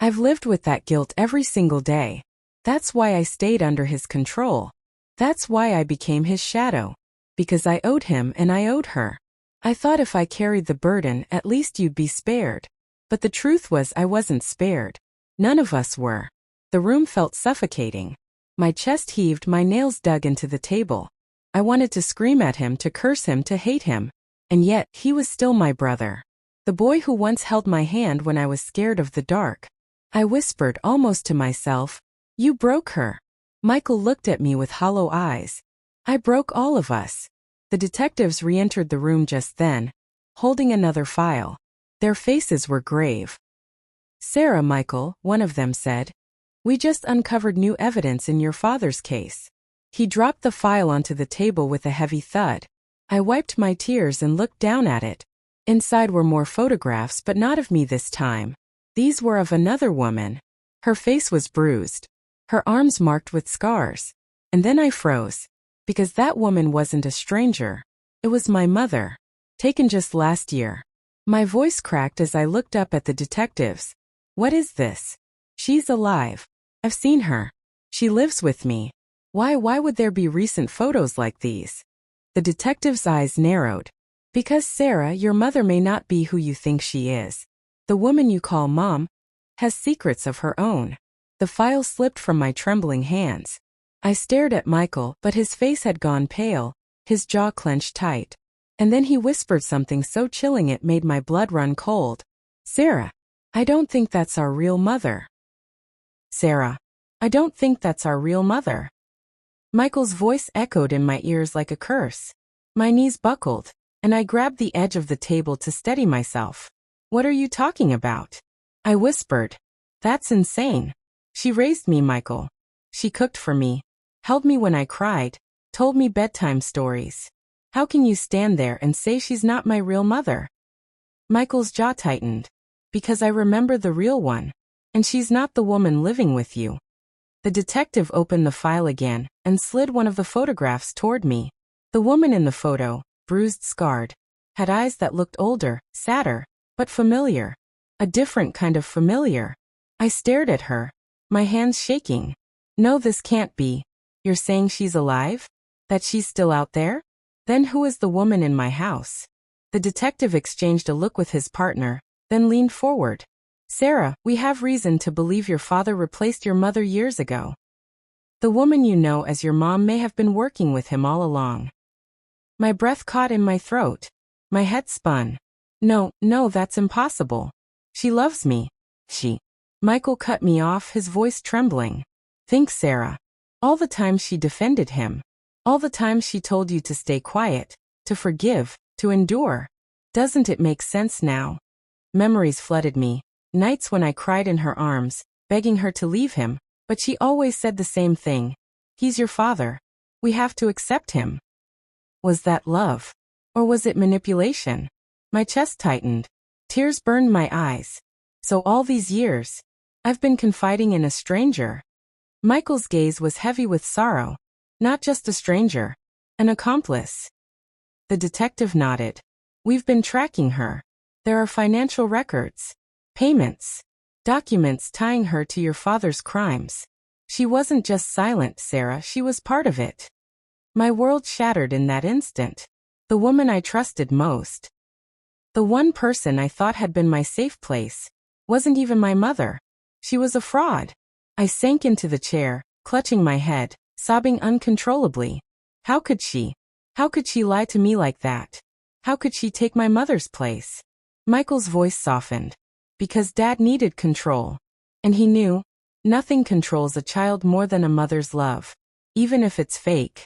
I've lived with that guilt every single day. That's why I stayed under his control. That's why I became his shadow. Because I owed him and I owed her. I thought if I carried the burden, at least you'd be spared. But the truth was I wasn't spared. None of us were. The room felt suffocating. My chest heaved, my nails dug into the table. I wanted to scream at him, to curse him, to hate him. And yet, he was still my brother. The boy who once held my hand when I was scared of the dark. I whispered, almost to myself, you broke her. Michael looked at me with hollow eyes. I broke all of us. The detectives re-entered the room just then, holding another file. Their faces were grave. Sarah, Michael, one of them said, we just uncovered new evidence in your father's case. He dropped the file onto the table with a heavy thud. I wiped my tears and looked down at it. Inside were more photographs, but not of me this time. These were of another woman. Her face was bruised. Her arms marked with scars. And then I froze. Because that woman wasn't a stranger. It was my mother. Taken just last year. My voice cracked as I looked up at the detectives. What is this? She's alive. I've seen her. She lives with me. Why would there be recent photos like these? The detective's eyes narrowed. Because Sarah, your mother may not be who you think she is. The woman you call Mom has secrets of her own. The file slipped from my trembling hands. I stared at Michael, but his face had gone pale, his jaw clenched tight. And then he whispered something so chilling it made my blood run cold. Sarah, I don't think that's our real mother. Sarah, I don't think that's our real mother. Michael's voice echoed in my ears like a curse. My knees buckled, and I grabbed the edge of the table to steady myself. What are you talking about? I whispered. That's insane. She raised me, Michael. She cooked for me, held me when I cried, told me bedtime stories. How can you stand there and say she's not my real mother? Michael's jaw tightened. Because I remember the real one. And she's not the woman living with you. The detective opened the file again and slid one of the photographs toward me. The woman in the photo, bruised, scarred, had eyes that looked older, sadder, but familiar. A different kind of familiar. I stared at her, my hands shaking. No, this can't be. You're saying she's alive? That she's still out there? Then who is the woman in my house? The detective exchanged a look with his partner, then leaned forward. Sarah, we have reason to believe your father replaced your mother years ago. The woman you know as your mom may have been working with him all along. My breath caught in my throat. My head spun. No, that's impossible. She loves me. Michael cut me off, his voice trembling. Think, Sarah. All the time she defended him. All the time she told you to stay quiet, to forgive, to endure. Doesn't it make sense now? Memories flooded me. Nights when I cried in her arms, begging her to leave him, but she always said the same thing. He's your father. We have to accept him. Was that love? Or was it manipulation? My chest tightened. Tears burned my eyes. So all these years, I've been confiding in a stranger. Michael's gaze was heavy with sorrow. Not just a stranger. An accomplice. The detective nodded. We've been tracking her. There are financial records. Payments. Documents tying her to your father's crimes. She wasn't just silent, Sarah, she was part of it. My world shattered in that instant. The woman I trusted most. The one person I thought had been my safe place. Wasn't even my mother. She was a fraud. I sank into the chair, clutching my head, sobbing uncontrollably. How could she? How could she lie to me like that? How could she take my mother's place? Michael's voice softened. Because Dad needed control. And he knew, nothing controls a child more than a mother's love. Even if it's fake.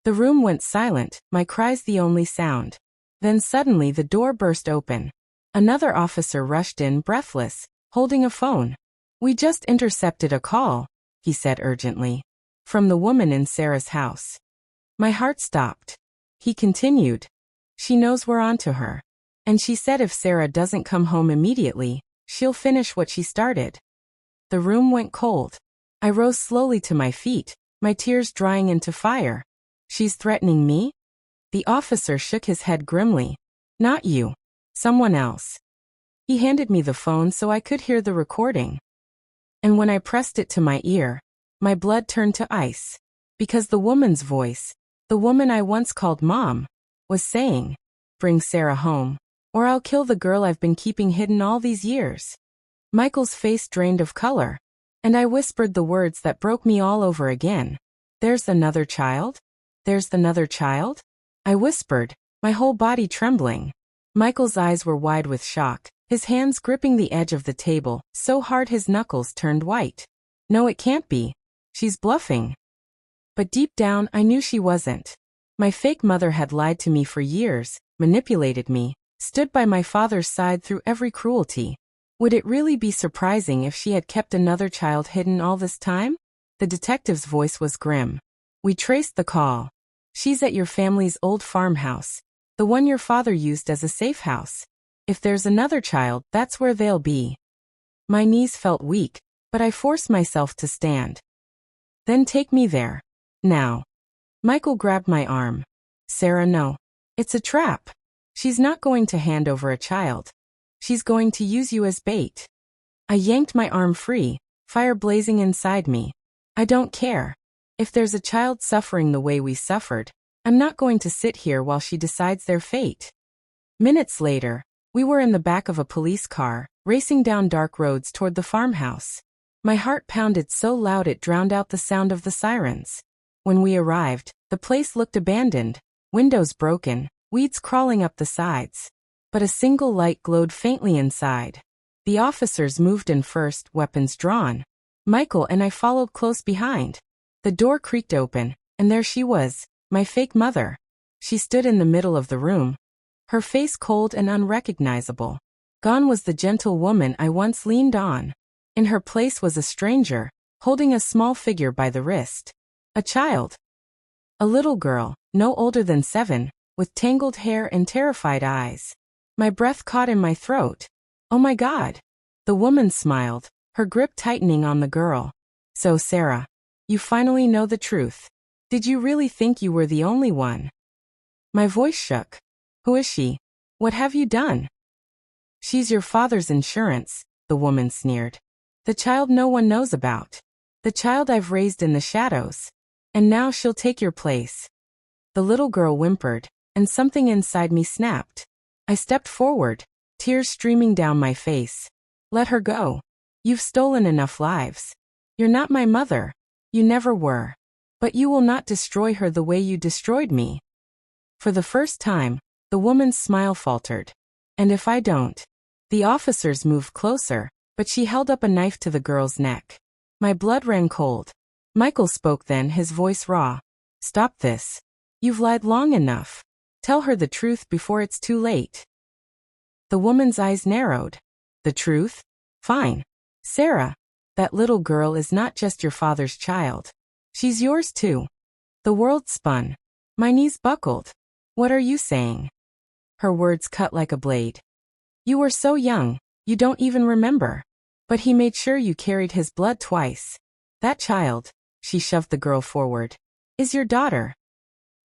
The room went silent, my cries the only sound. Then suddenly the door burst open. Another officer rushed in, breathless, holding a phone. We just intercepted a call, he said urgently. From the woman in Sarah's house. My heart stopped. He continued. She knows we're onto her. And she said if Sarah doesn't come home immediately, she'll finish what she started. The room went cold. I rose slowly to my feet, my tears drying into fire. She's threatening me? The officer shook his head grimly. Not you. Someone else. He handed me the phone so I could hear the recording. And when I pressed it to my ear, my blood turned to ice. Because the woman's voice, the woman I once called Mom, was saying, bring Sarah home, or I'll kill the girl I've been keeping hidden all these years. Michael's face drained of color, and I whispered the words that broke me all over again. There's another child? There's another child? I whispered, my whole body trembling. Michael's eyes were wide with shock, his hands gripping the edge of the table, so hard his knuckles turned white. No, it can't be. She's bluffing. But deep down, I knew she wasn't. My fake mother had lied to me for years, manipulated me, stood by my father's side through every cruelty. Would it really be surprising if she had kept another child hidden all this time? The detective's voice was grim. We traced the call. She's at your family's old farmhouse, the one your father used as a safe house. If there's another child, that's where they'll be. My knees felt weak, but I forced myself to stand. Then take me there. Now. Michael grabbed my arm. Sarah, no. It's a trap. She's not going to hand over a child. She's going to use you as bait. I yanked my arm free, fire blazing inside me. I don't care. If there's a child suffering the way we suffered, I'm not going to sit here while she decides their fate. Minutes later, we were in the back of a police car, racing down dark roads toward the farmhouse. My heart pounded so loud it drowned out the sound of the sirens. When we arrived, the place looked abandoned, windows broken, weeds crawling up the sides. But a single light glowed faintly inside. The officers moved in first, weapons drawn. Michael and I followed close behind. The door creaked open, and there she was, my fake mother. She stood in the middle of the room, her face cold and unrecognizable. Gone was the gentle woman I once leaned on. In her place was a stranger, holding a small figure by the wrist. A child. A little girl, no older than 7, with tangled hair and terrified eyes. My breath caught in my throat. Oh my God. The woman smiled, her grip tightening on the girl. So Sarah, you finally know the truth. Did you really think you were the only one? My voice shook. Who is she? What have you done? She's your father's insurance, the woman sneered. The child no one knows about. The child I've raised in the shadows. And now she'll take your place. The little girl whimpered, and something inside me snapped. I stepped forward, tears streaming down my face. Let her go. You've stolen enough lives. You're not my mother. You never were. But you will not destroy her the way you destroyed me. For the first time, the woman's smile faltered. And if I don't? The officers moved closer, but she held up a knife to the girl's neck. My blood ran cold. Michael spoke then, his voice raw. Stop this. You've lied long enough. Tell her the truth before it's too late. The woman's eyes narrowed. The truth? Fine. Sarah, that little girl is not just your father's child. She's yours too. The world spun. My knees buckled. What are you saying? Her words cut like a blade. You were so young, you don't even remember. But he made sure you carried his blood twice. That child, she shoved the girl forward, is your daughter.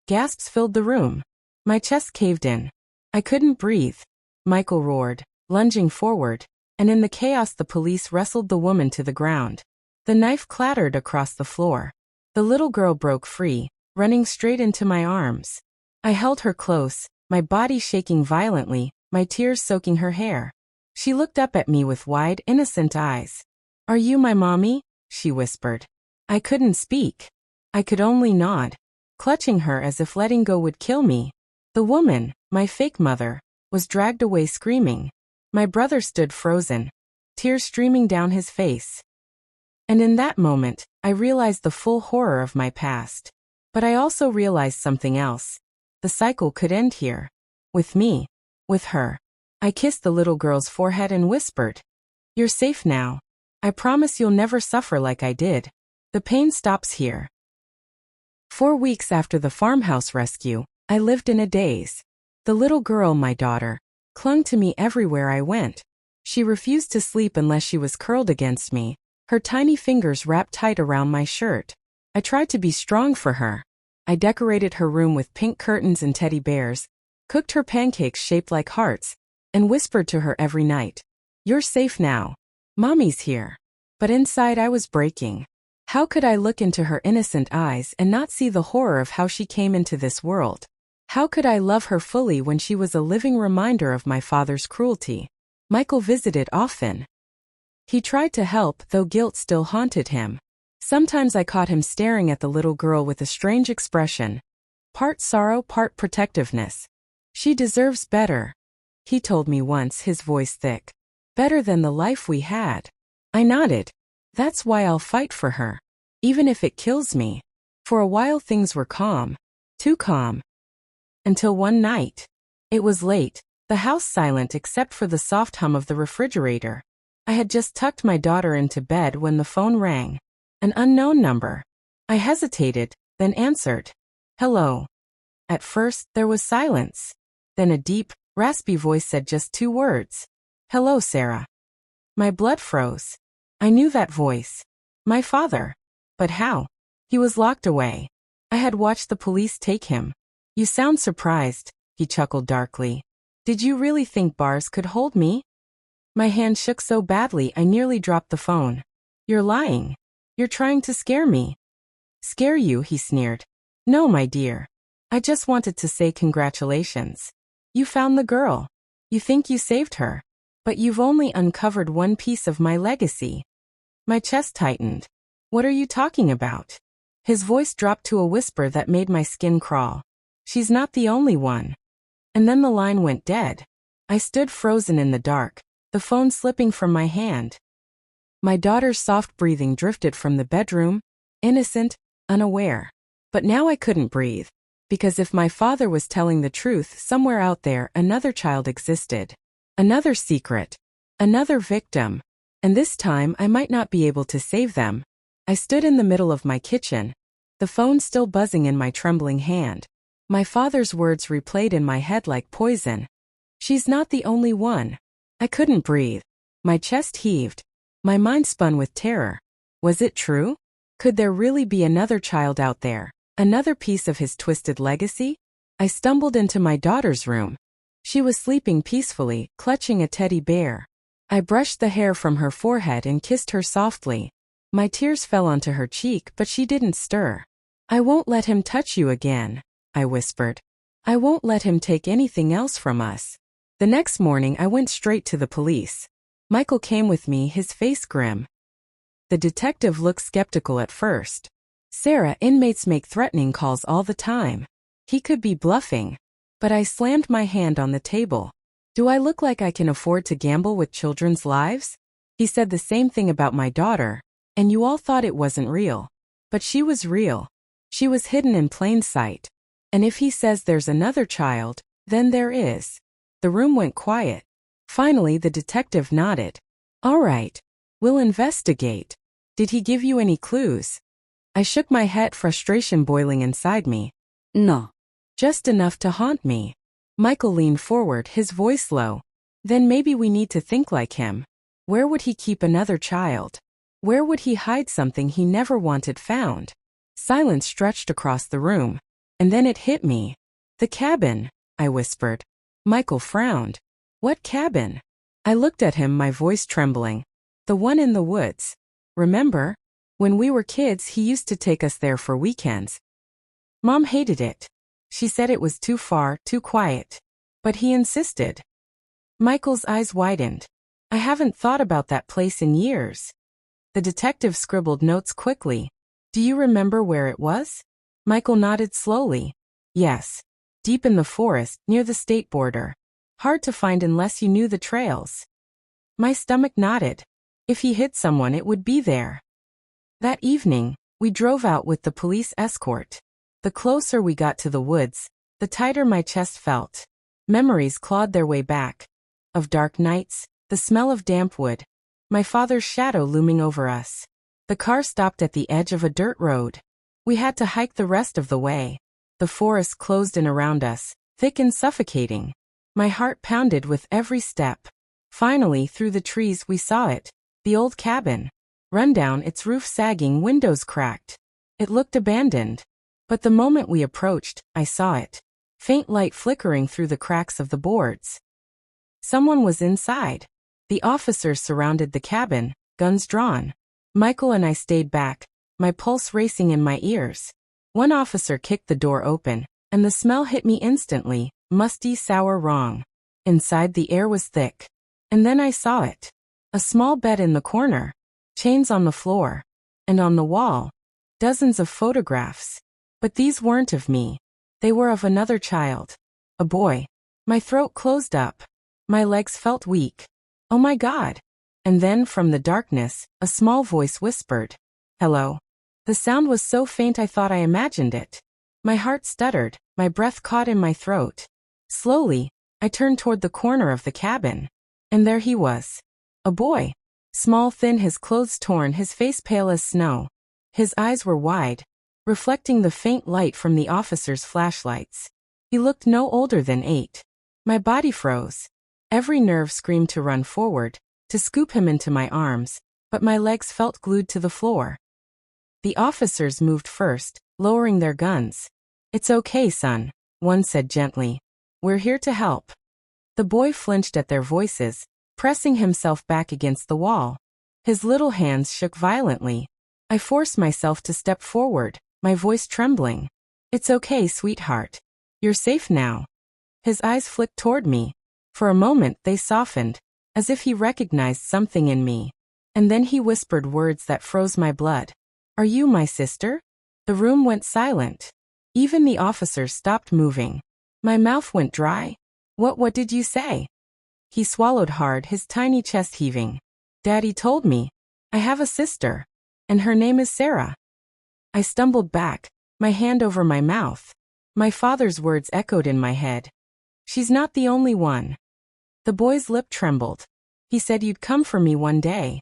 Gasps filled the room. My chest caved in. I couldn't breathe. Michael roared, lunging forward, and in the chaos the police wrestled the woman to the ground. The knife clattered across the floor. The little girl broke free, running straight into my arms. I held her close, my body shaking violently, my tears soaking her hair. She looked up at me with wide, innocent eyes. Are you my mommy? She whispered. I couldn't speak. I could only nod, clutching her as if letting go would kill me. The woman, my fake mother, was dragged away screaming. My brother stood frozen, tears streaming down his face. And in that moment, I realized the full horror of my past. But I also realized something else. The cycle could end here. With me. With her. I kissed the little girl's forehead and whispered, You're safe now. I promise you'll never suffer like I did. The pain stops here. 4 weeks after the farmhouse rescue, I lived in a daze. The little girl, my daughter, clung to me everywhere I went. She refused to sleep unless she was curled against me, her tiny fingers wrapped tight around my shirt. I tried to be strong for her. I decorated her room with pink curtains and teddy bears, cooked her pancakes shaped like hearts, and whispered to her every night, You're safe now. Mommy's here. But inside I was breaking. How could I look into her innocent eyes and not see the horror of how she came into this world? How could I love her fully when she was a living reminder of my father's cruelty? Michael visited often. He tried to help, though guilt still haunted him. Sometimes I caught him staring at the little girl with a strange expression. Part sorrow, part protectiveness. She deserves better. He told me once, his voice thick. Better than the life we had. I nodded. That's why I'll fight for her. Even if it kills me. For a while things were calm. Too calm. Until one night. It was late, the house silent except for the soft hum of the refrigerator. I had just tucked my daughter into bed when the phone rang. An unknown number. I hesitated, then answered. Hello. At first, there was silence. Then a deep, raspy voice said just 2 words. Hello, Sarah. My blood froze. I knew that voice. My father. But how? He was locked away. I had watched the police take him. You sound surprised, he chuckled darkly. Did you really think bars could hold me? My hand shook so badly I nearly dropped the phone. You're lying. You're trying to scare me. Scare you, he sneered. No, my dear. I just wanted to say congratulations. You found the girl. You think you saved her. But you've only uncovered one piece of my legacy. My chest tightened. What are you talking about? His voice dropped to a whisper that made my skin crawl. She's not the only one. And then the line went dead. I stood frozen in the dark, the phone slipping from my hand. My daughter's soft breathing drifted from the bedroom, innocent, unaware. But now I couldn't breathe. Because if my father was telling the truth, somewhere out there another child existed. Another secret. Another victim. And this time I might not be able to save them. I stood in the middle of my kitchen, the phone still buzzing in my trembling hand. My father's words replayed in my head like poison. She's not the only one. I couldn't breathe. My chest heaved. My mind spun with terror. Was it true? Could there really be another child out there? Another piece of his twisted legacy? I stumbled into my daughter's room. She was sleeping peacefully, clutching a teddy bear. I brushed the hair from her forehead and kissed her softly. My tears fell onto her cheek, but she didn't stir. I won't let him touch you again, I whispered. I won't let him take anything else from us. The next morning I went straight to the police. Michael came with me, his face grim. The detective looked skeptical at first. Sarah, inmates make threatening calls all the time. He could be bluffing. But I slammed my hand on the table. Do I look like I can afford to gamble with children's lives? He said the same thing about my daughter, and you all thought it wasn't real. But she was real. She was hidden in plain sight. And if he says there's another child, then there is. The room went quiet. Finally, the detective nodded. All right. We'll investigate. Did he give you any clues? I shook my head, frustration boiling inside me. No. Just enough to haunt me. Michael leaned forward, his voice low. Then maybe we need to think like him. Where would he keep another child? Where would he hide something he never wanted found? Silence stretched across the room. And then it hit me. The cabin, I whispered. Michael frowned. What cabin? I looked at him, my voice trembling. The one in the woods. Remember? When we were kids, he used to take us there for weekends. Mom hated it. She said it was too far, too quiet. But he insisted. Michael's eyes widened. I haven't thought about that place in years. The detective scribbled notes quickly. Do you remember where it was? Michael nodded slowly. Yes. Deep in the forest, near the state border. Hard to find unless you knew the trails. My stomach nodded. If he hid someone, it would be there. That evening, we drove out with the police escort. The closer we got to the woods, the tighter my chest felt. Memories clawed their way back. Of dark nights, the smell of damp wood, my father's shadow looming over us. The car stopped at the edge of a dirt road. We had to hike the rest of the way. The forest closed in around us, thick and suffocating. My heart pounded with every step. Finally, through the trees we saw it, the old cabin. Rundown, its roof sagging, windows cracked. It looked abandoned. But the moment we approached, I saw it. Faint light flickering through the cracks of the boards. Someone was inside. The officers surrounded the cabin, guns drawn. Michael and I stayed back, my pulse racing in my ears. One officer kicked the door open, and the smell hit me instantly, musty, sour, wrong. Inside, the air was thick. And then I saw it. A small bed in the corner. Chains on the floor. And on the wall, dozens of photographs. But these weren't of me. They were of another child. A boy. My throat closed up. My legs felt weak. Oh my God. And then from the darkness, a small voice whispered, "Hello." The sound was so faint I thought I imagined it. My heart stuttered, my breath caught in my throat. Slowly, I turned toward the corner of the cabin. And there he was. A boy. Small, thin, his clothes torn, his face pale as snow. His eyes were wide, reflecting the faint light from the officers' flashlights. He looked no older than 8. My body froze. Every nerve screamed to run forward, to scoop him into my arms, but my legs felt glued to the floor. The officers moved first, lowering their guns. "It's okay, son," one said gently. "We're here to help." The boy flinched at their voices, pressing himself back against the wall. His little hands shook violently. I forced myself to step forward, my voice trembling. "It's okay, sweetheart. You're safe now." His eyes flicked toward me. For a moment they softened, as if he recognized something in me. And then he whispered words that froze my blood. Are you my sister? The room went silent. Even the officers stopped moving. My mouth went dry. What did you say? He swallowed hard, his tiny chest heaving. Daddy told me. I have a sister. And her name is Sarah. I stumbled back, my hand over my mouth. My father's words echoed in my head. She's not the only one. The boy's lip trembled. He said you'd come for me one day.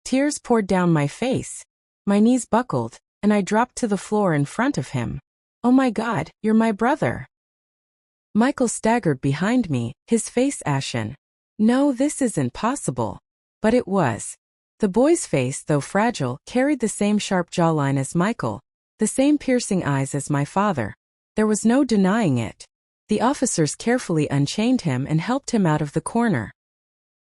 Tears poured down my face. My knees buckled, and I dropped to the floor in front of him. Oh my God, you're my brother. Michael staggered behind me, his face ashen. No, this isn't possible. But it was. The boy's face, though fragile, carried the same sharp jawline as Michael, the same piercing eyes as my father. There was no denying it. The officers carefully unchained him and helped him out of the corner.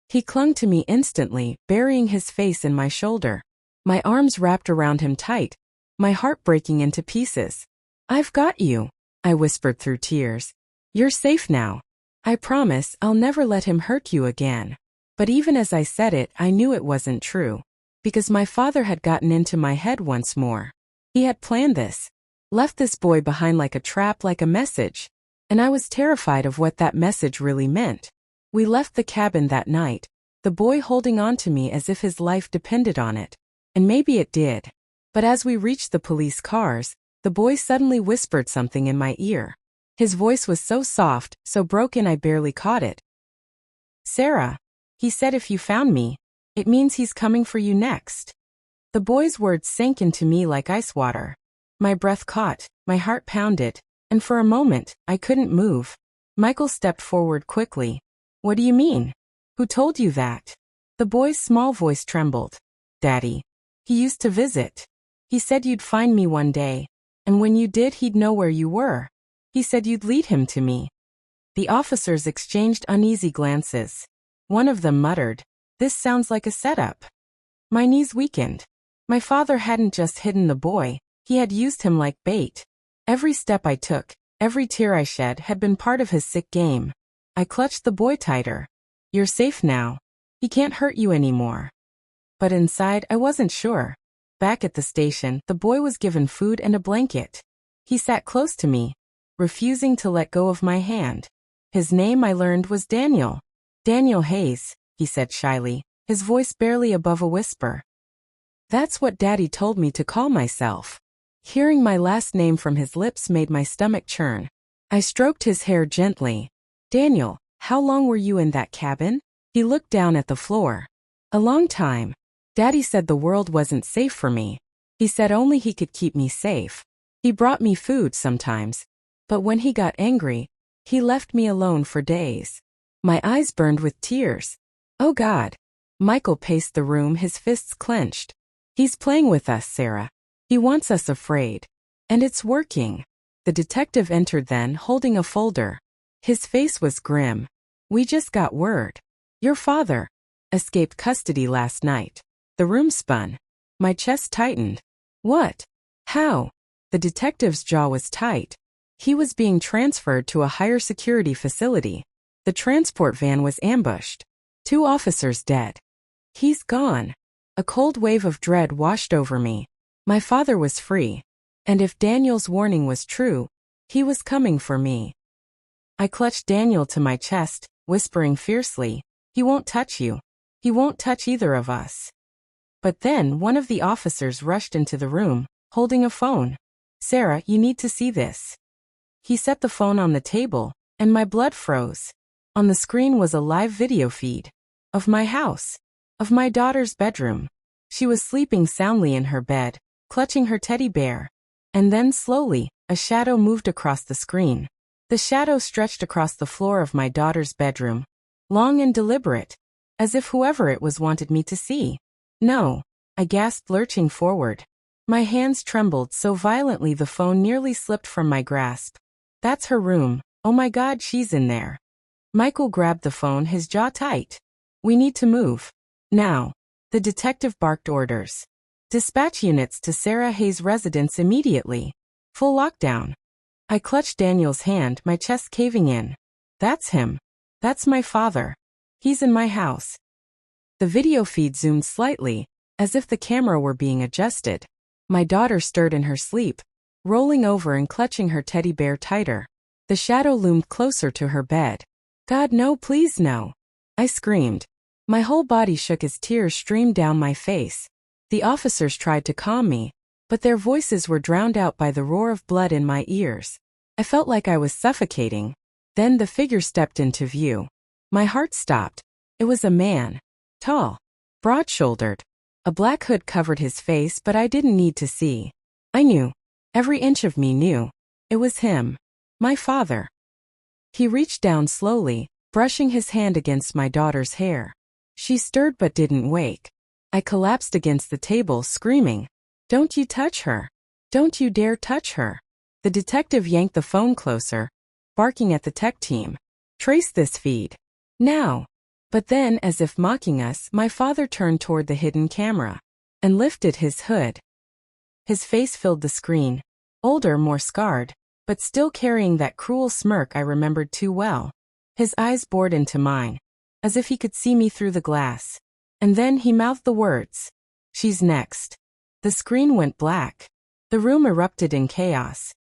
He clung to me instantly, burying his face in my shoulder. My arms wrapped around him tight, my heart breaking into pieces. I've got you, I whispered through tears. You're safe now. I promise I'll never let him hurt you again. But even as I said it, I knew it wasn't true. Because my father had gotten into my head once more. He had planned this. Left this boy behind like a trap, like a message. And I was terrified of what that message really meant. We left the cabin that night, the boy holding on to me as if his life depended on it. And maybe it did. But as we reached the police cars, the boy suddenly whispered something in my ear. His voice was so soft, so broken I barely caught it. Sarah. He said if you found me, it means he's coming for you next. The boy's words sank into me like ice water. My breath caught, my heart pounded, and for a moment, I couldn't move. Michael stepped forward quickly. What do you mean? Who told you that? The boy's small voice trembled. Daddy. He used to visit. He said you'd find me one day, and when you did he'd know where you were. He said you'd lead him to me. The officers exchanged uneasy glances. One of them muttered, "This sounds like a setup." My knees weakened. My father hadn't just hidden the boy, he had used him like bait. Every step I took, every tear I shed had been part of his sick game. I clutched the boy tighter. You're safe now. He can't hurt you anymore. But inside, I wasn't sure. Back at the station, the boy was given food and a blanket. He sat close to me, refusing to let go of my hand. His name, I learned, was Daniel. Daniel Hayes, he said shyly, his voice barely above a whisper. That's what Daddy told me to call myself. Hearing my last name from his lips made my stomach churn. I stroked his hair gently. Daniel, how long were you in that cabin? He looked down at the floor. A long time. Daddy said the world wasn't safe for me. He said only he could keep me safe. He brought me food sometimes. But when he got angry, he left me alone for days. My eyes burned with tears. Oh God. Michael paced the room, his fists clenched. He's playing with us, Sarah. He wants us afraid. And it's working. The detective entered then, holding a folder. His face was grim. We just got word. Your father escaped custody last night. The room spun. My chest tightened. What? How? The detective's jaw was tight. He was being transferred to a higher security facility. The transport van was ambushed. 2 officers dead. He's gone. A cold wave of dread washed over me. My father was free. And if Daniel's warning was true, he was coming for me. I clutched Daniel to my chest, whispering fiercely, "He won't touch you. He won't touch either of us." But then one of the officers rushed into the room, holding a phone. "Sarah, you need to see this." He set the phone on the table, and my blood froze. On the screen was a live video feed. Of my house. Of my daughter's bedroom. She was sleeping soundly in her bed, clutching her teddy bear. And then slowly, a shadow moved across the screen. The shadow stretched across the floor of my daughter's bedroom. Long and deliberate. As if whoever it was wanted me to see. No. I gasped, lurching forward. My hands trembled so violently the phone nearly slipped from my grasp. That's her room. Oh my God, she's in there. Michael grabbed the phone, his jaw tight. We need to move. Now. The detective barked orders. Dispatch units to Sarah Hayes' residence immediately. Full lockdown. I clutched Daniel's hand, my chest caving in. That's him. That's my father. He's in my house. The video feed zoomed slightly, as if the camera were being adjusted. My daughter stirred in her sleep, rolling over and clutching her teddy bear tighter. The shadow loomed closer to her bed. God, no, please no! I screamed. My whole body shook as tears streamed down my face. The officers tried to calm me, but their voices were drowned out by the roar of blood in my ears. I felt like I was suffocating. Then the figure stepped into view. My heart stopped. It was a man. Tall. Broad-shouldered. A black hood covered his face, but I didn't need to see. I knew. Every inch of me knew. It was him. My father. He reached down slowly, brushing his hand against my daughter's hair. She stirred but didn't wake. I collapsed against the table, screaming, "Don't you touch her! Don't you dare touch her!" The detective yanked the phone closer, barking at the tech team. "Trace this feed. Now!" But then, as if mocking us, my father turned toward the hidden camera and lifted his hood. His face filled the screen, older, more scarred, but still carrying that cruel smirk I remembered too well. His eyes bored into mine, as if he could see me through the glass. And then he mouthed the words, "She's next." The screen went black. The room erupted in chaos.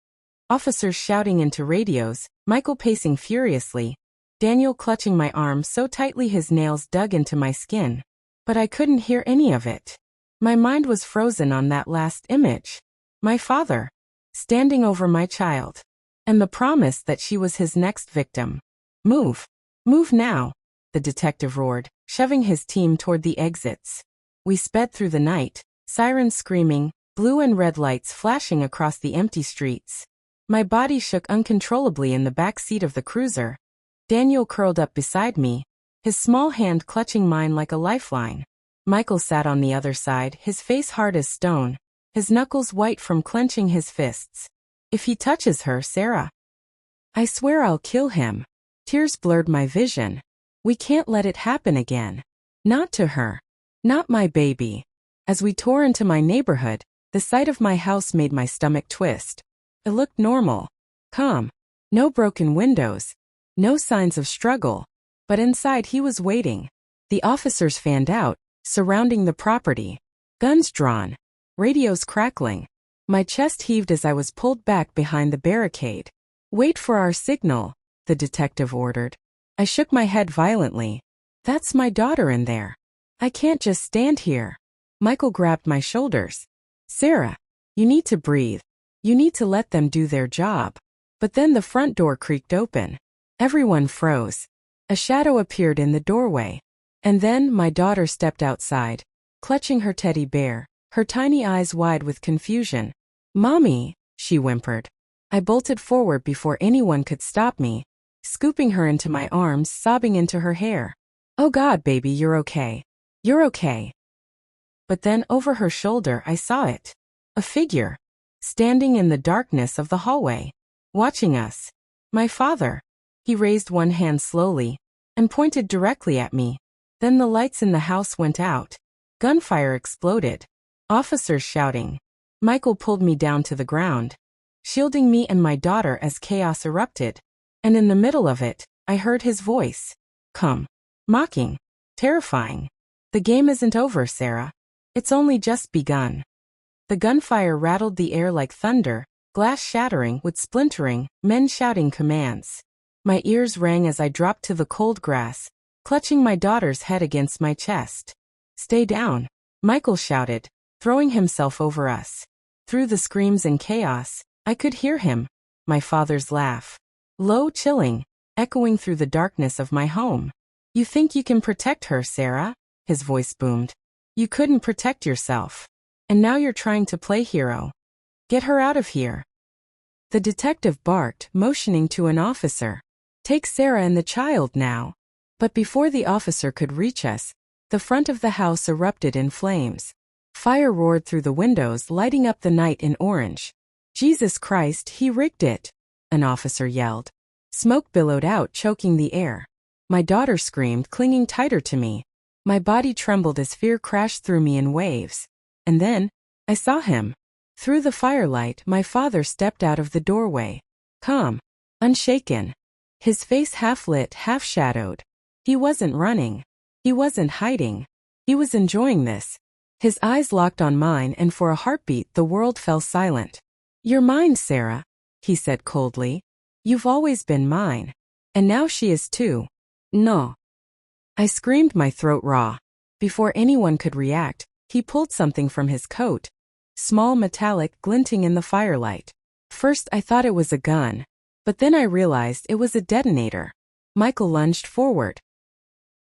Officers shouting into radios, Michael pacing furiously, Daniel clutching my arm so tightly his nails dug into my skin. But I couldn't hear any of it. My mind was frozen on that last image. My father, standing over my child, and the promise that she was his next victim. "Move. Move now," the detective roared, shoving his team toward the exits. We sped through the night, sirens screaming, blue and red lights flashing across the empty streets. My body shook uncontrollably in the back seat of the cruiser. Daniel curled up beside me, his small hand clutching mine like a lifeline. Michael sat on the other side, his face hard as stone, his knuckles white from clenching his fists. "If he touches her, Sarah, I swear I'll kill him." Tears blurred my vision. "We can't let it happen again. Not to her. Not my baby." As we tore into my neighborhood, the sight of my house made my stomach twist. It looked normal, calm, no broken windows, no signs of struggle. But inside he was waiting. The officers fanned out, surrounding the property. Guns drawn. Radios crackling. My chest heaved as I was pulled back behind the barricade. "Wait for our signal," the detective ordered. I shook my head violently. "That's my daughter in there. I can't just stand here." Michael grabbed my shoulders. "Sarah, you need to breathe. You need to let them do their job." But then the front door creaked open. Everyone froze. A shadow appeared in the doorway. And then my daughter stepped outside, clutching her teddy bear, her tiny eyes wide with confusion. "Mommy," she whimpered. I bolted forward before anyone could stop me, scooping her into my arms, sobbing into her hair. "Oh God, baby, you're okay. You're okay." But then over her shoulder I saw it. A figure, standing in the darkness of the hallway, watching us. My father. He raised one hand slowly and pointed directly at me. Then the lights in the house went out. Gunfire exploded. Officers shouting. Michael pulled me down to the ground, shielding me and my daughter as chaos erupted. And in the middle of it, I heard his voice. "Come." Mocking. Terrifying. "The game isn't over, Sarah. It's only just begun." The gunfire rattled the air like thunder, glass shattering with splintering, men shouting commands. My ears rang as I dropped to the cold grass, clutching my daughter's head against my chest. "Stay down," Michael shouted, throwing himself over us. Through the screams and chaos, I could hear him, my father's laugh. Low, chilling, echoing through the darkness of my home. "You think you can protect her, Sarah?" His voice boomed. "You couldn't protect yourself. And now you're trying to play hero. Get her out of here." The detective barked, motioning to an officer. "Take Sarah and the child now." But before the officer could reach us, the front of the house erupted in flames. Fire roared through the windows, lighting up the night in orange. "Jesus Christ, he rigged it," an officer yelled. Smoke billowed out, choking the air. My daughter screamed, clinging tighter to me. My body trembled as fear crashed through me in waves. And then, I saw him. Through the firelight, my father stepped out of the doorway. Calm. Unshaken. His face half lit, half shadowed. He wasn't running. He wasn't hiding. He was enjoying this. His eyes locked on mine, and for a heartbeat the world fell silent. "You're mine, Sarah," he said coldly. "You've always been mine. And now she is too." No. I screamed, my throat raw. Before anyone could react, he pulled something from his coat. Small, metallic, glinting in the firelight. First I thought it was a gun. But then I realized it was a detonator. Michael lunged forward.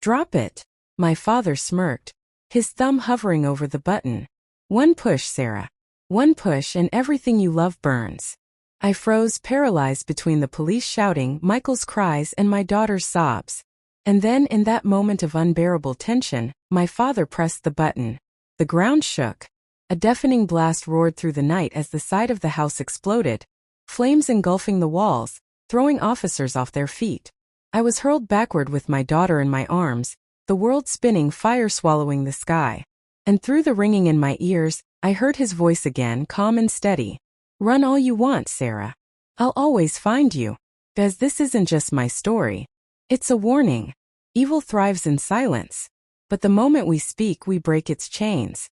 "Drop it." My father smirked, his thumb hovering over the button. "One push, Sarah. One push and everything you love burns." I froze, paralyzed between the police shouting, Michael's cries, and my daughter's sobs. And then, in that moment of unbearable tension, my father pressed the button. The ground shook. A deafening blast roared through the night as the side of the house exploded, flames engulfing the walls, throwing officers off their feet. I was hurled backward with my daughter in my arms, the world spinning, fire swallowing the sky. And through the ringing in my ears, I heard his voice again, calm and steady. "Run all you want, Sarah. I'll always find you." Because this isn't just my story. It's a warning. Evil thrives in silence. But the moment we speak, we break its chains.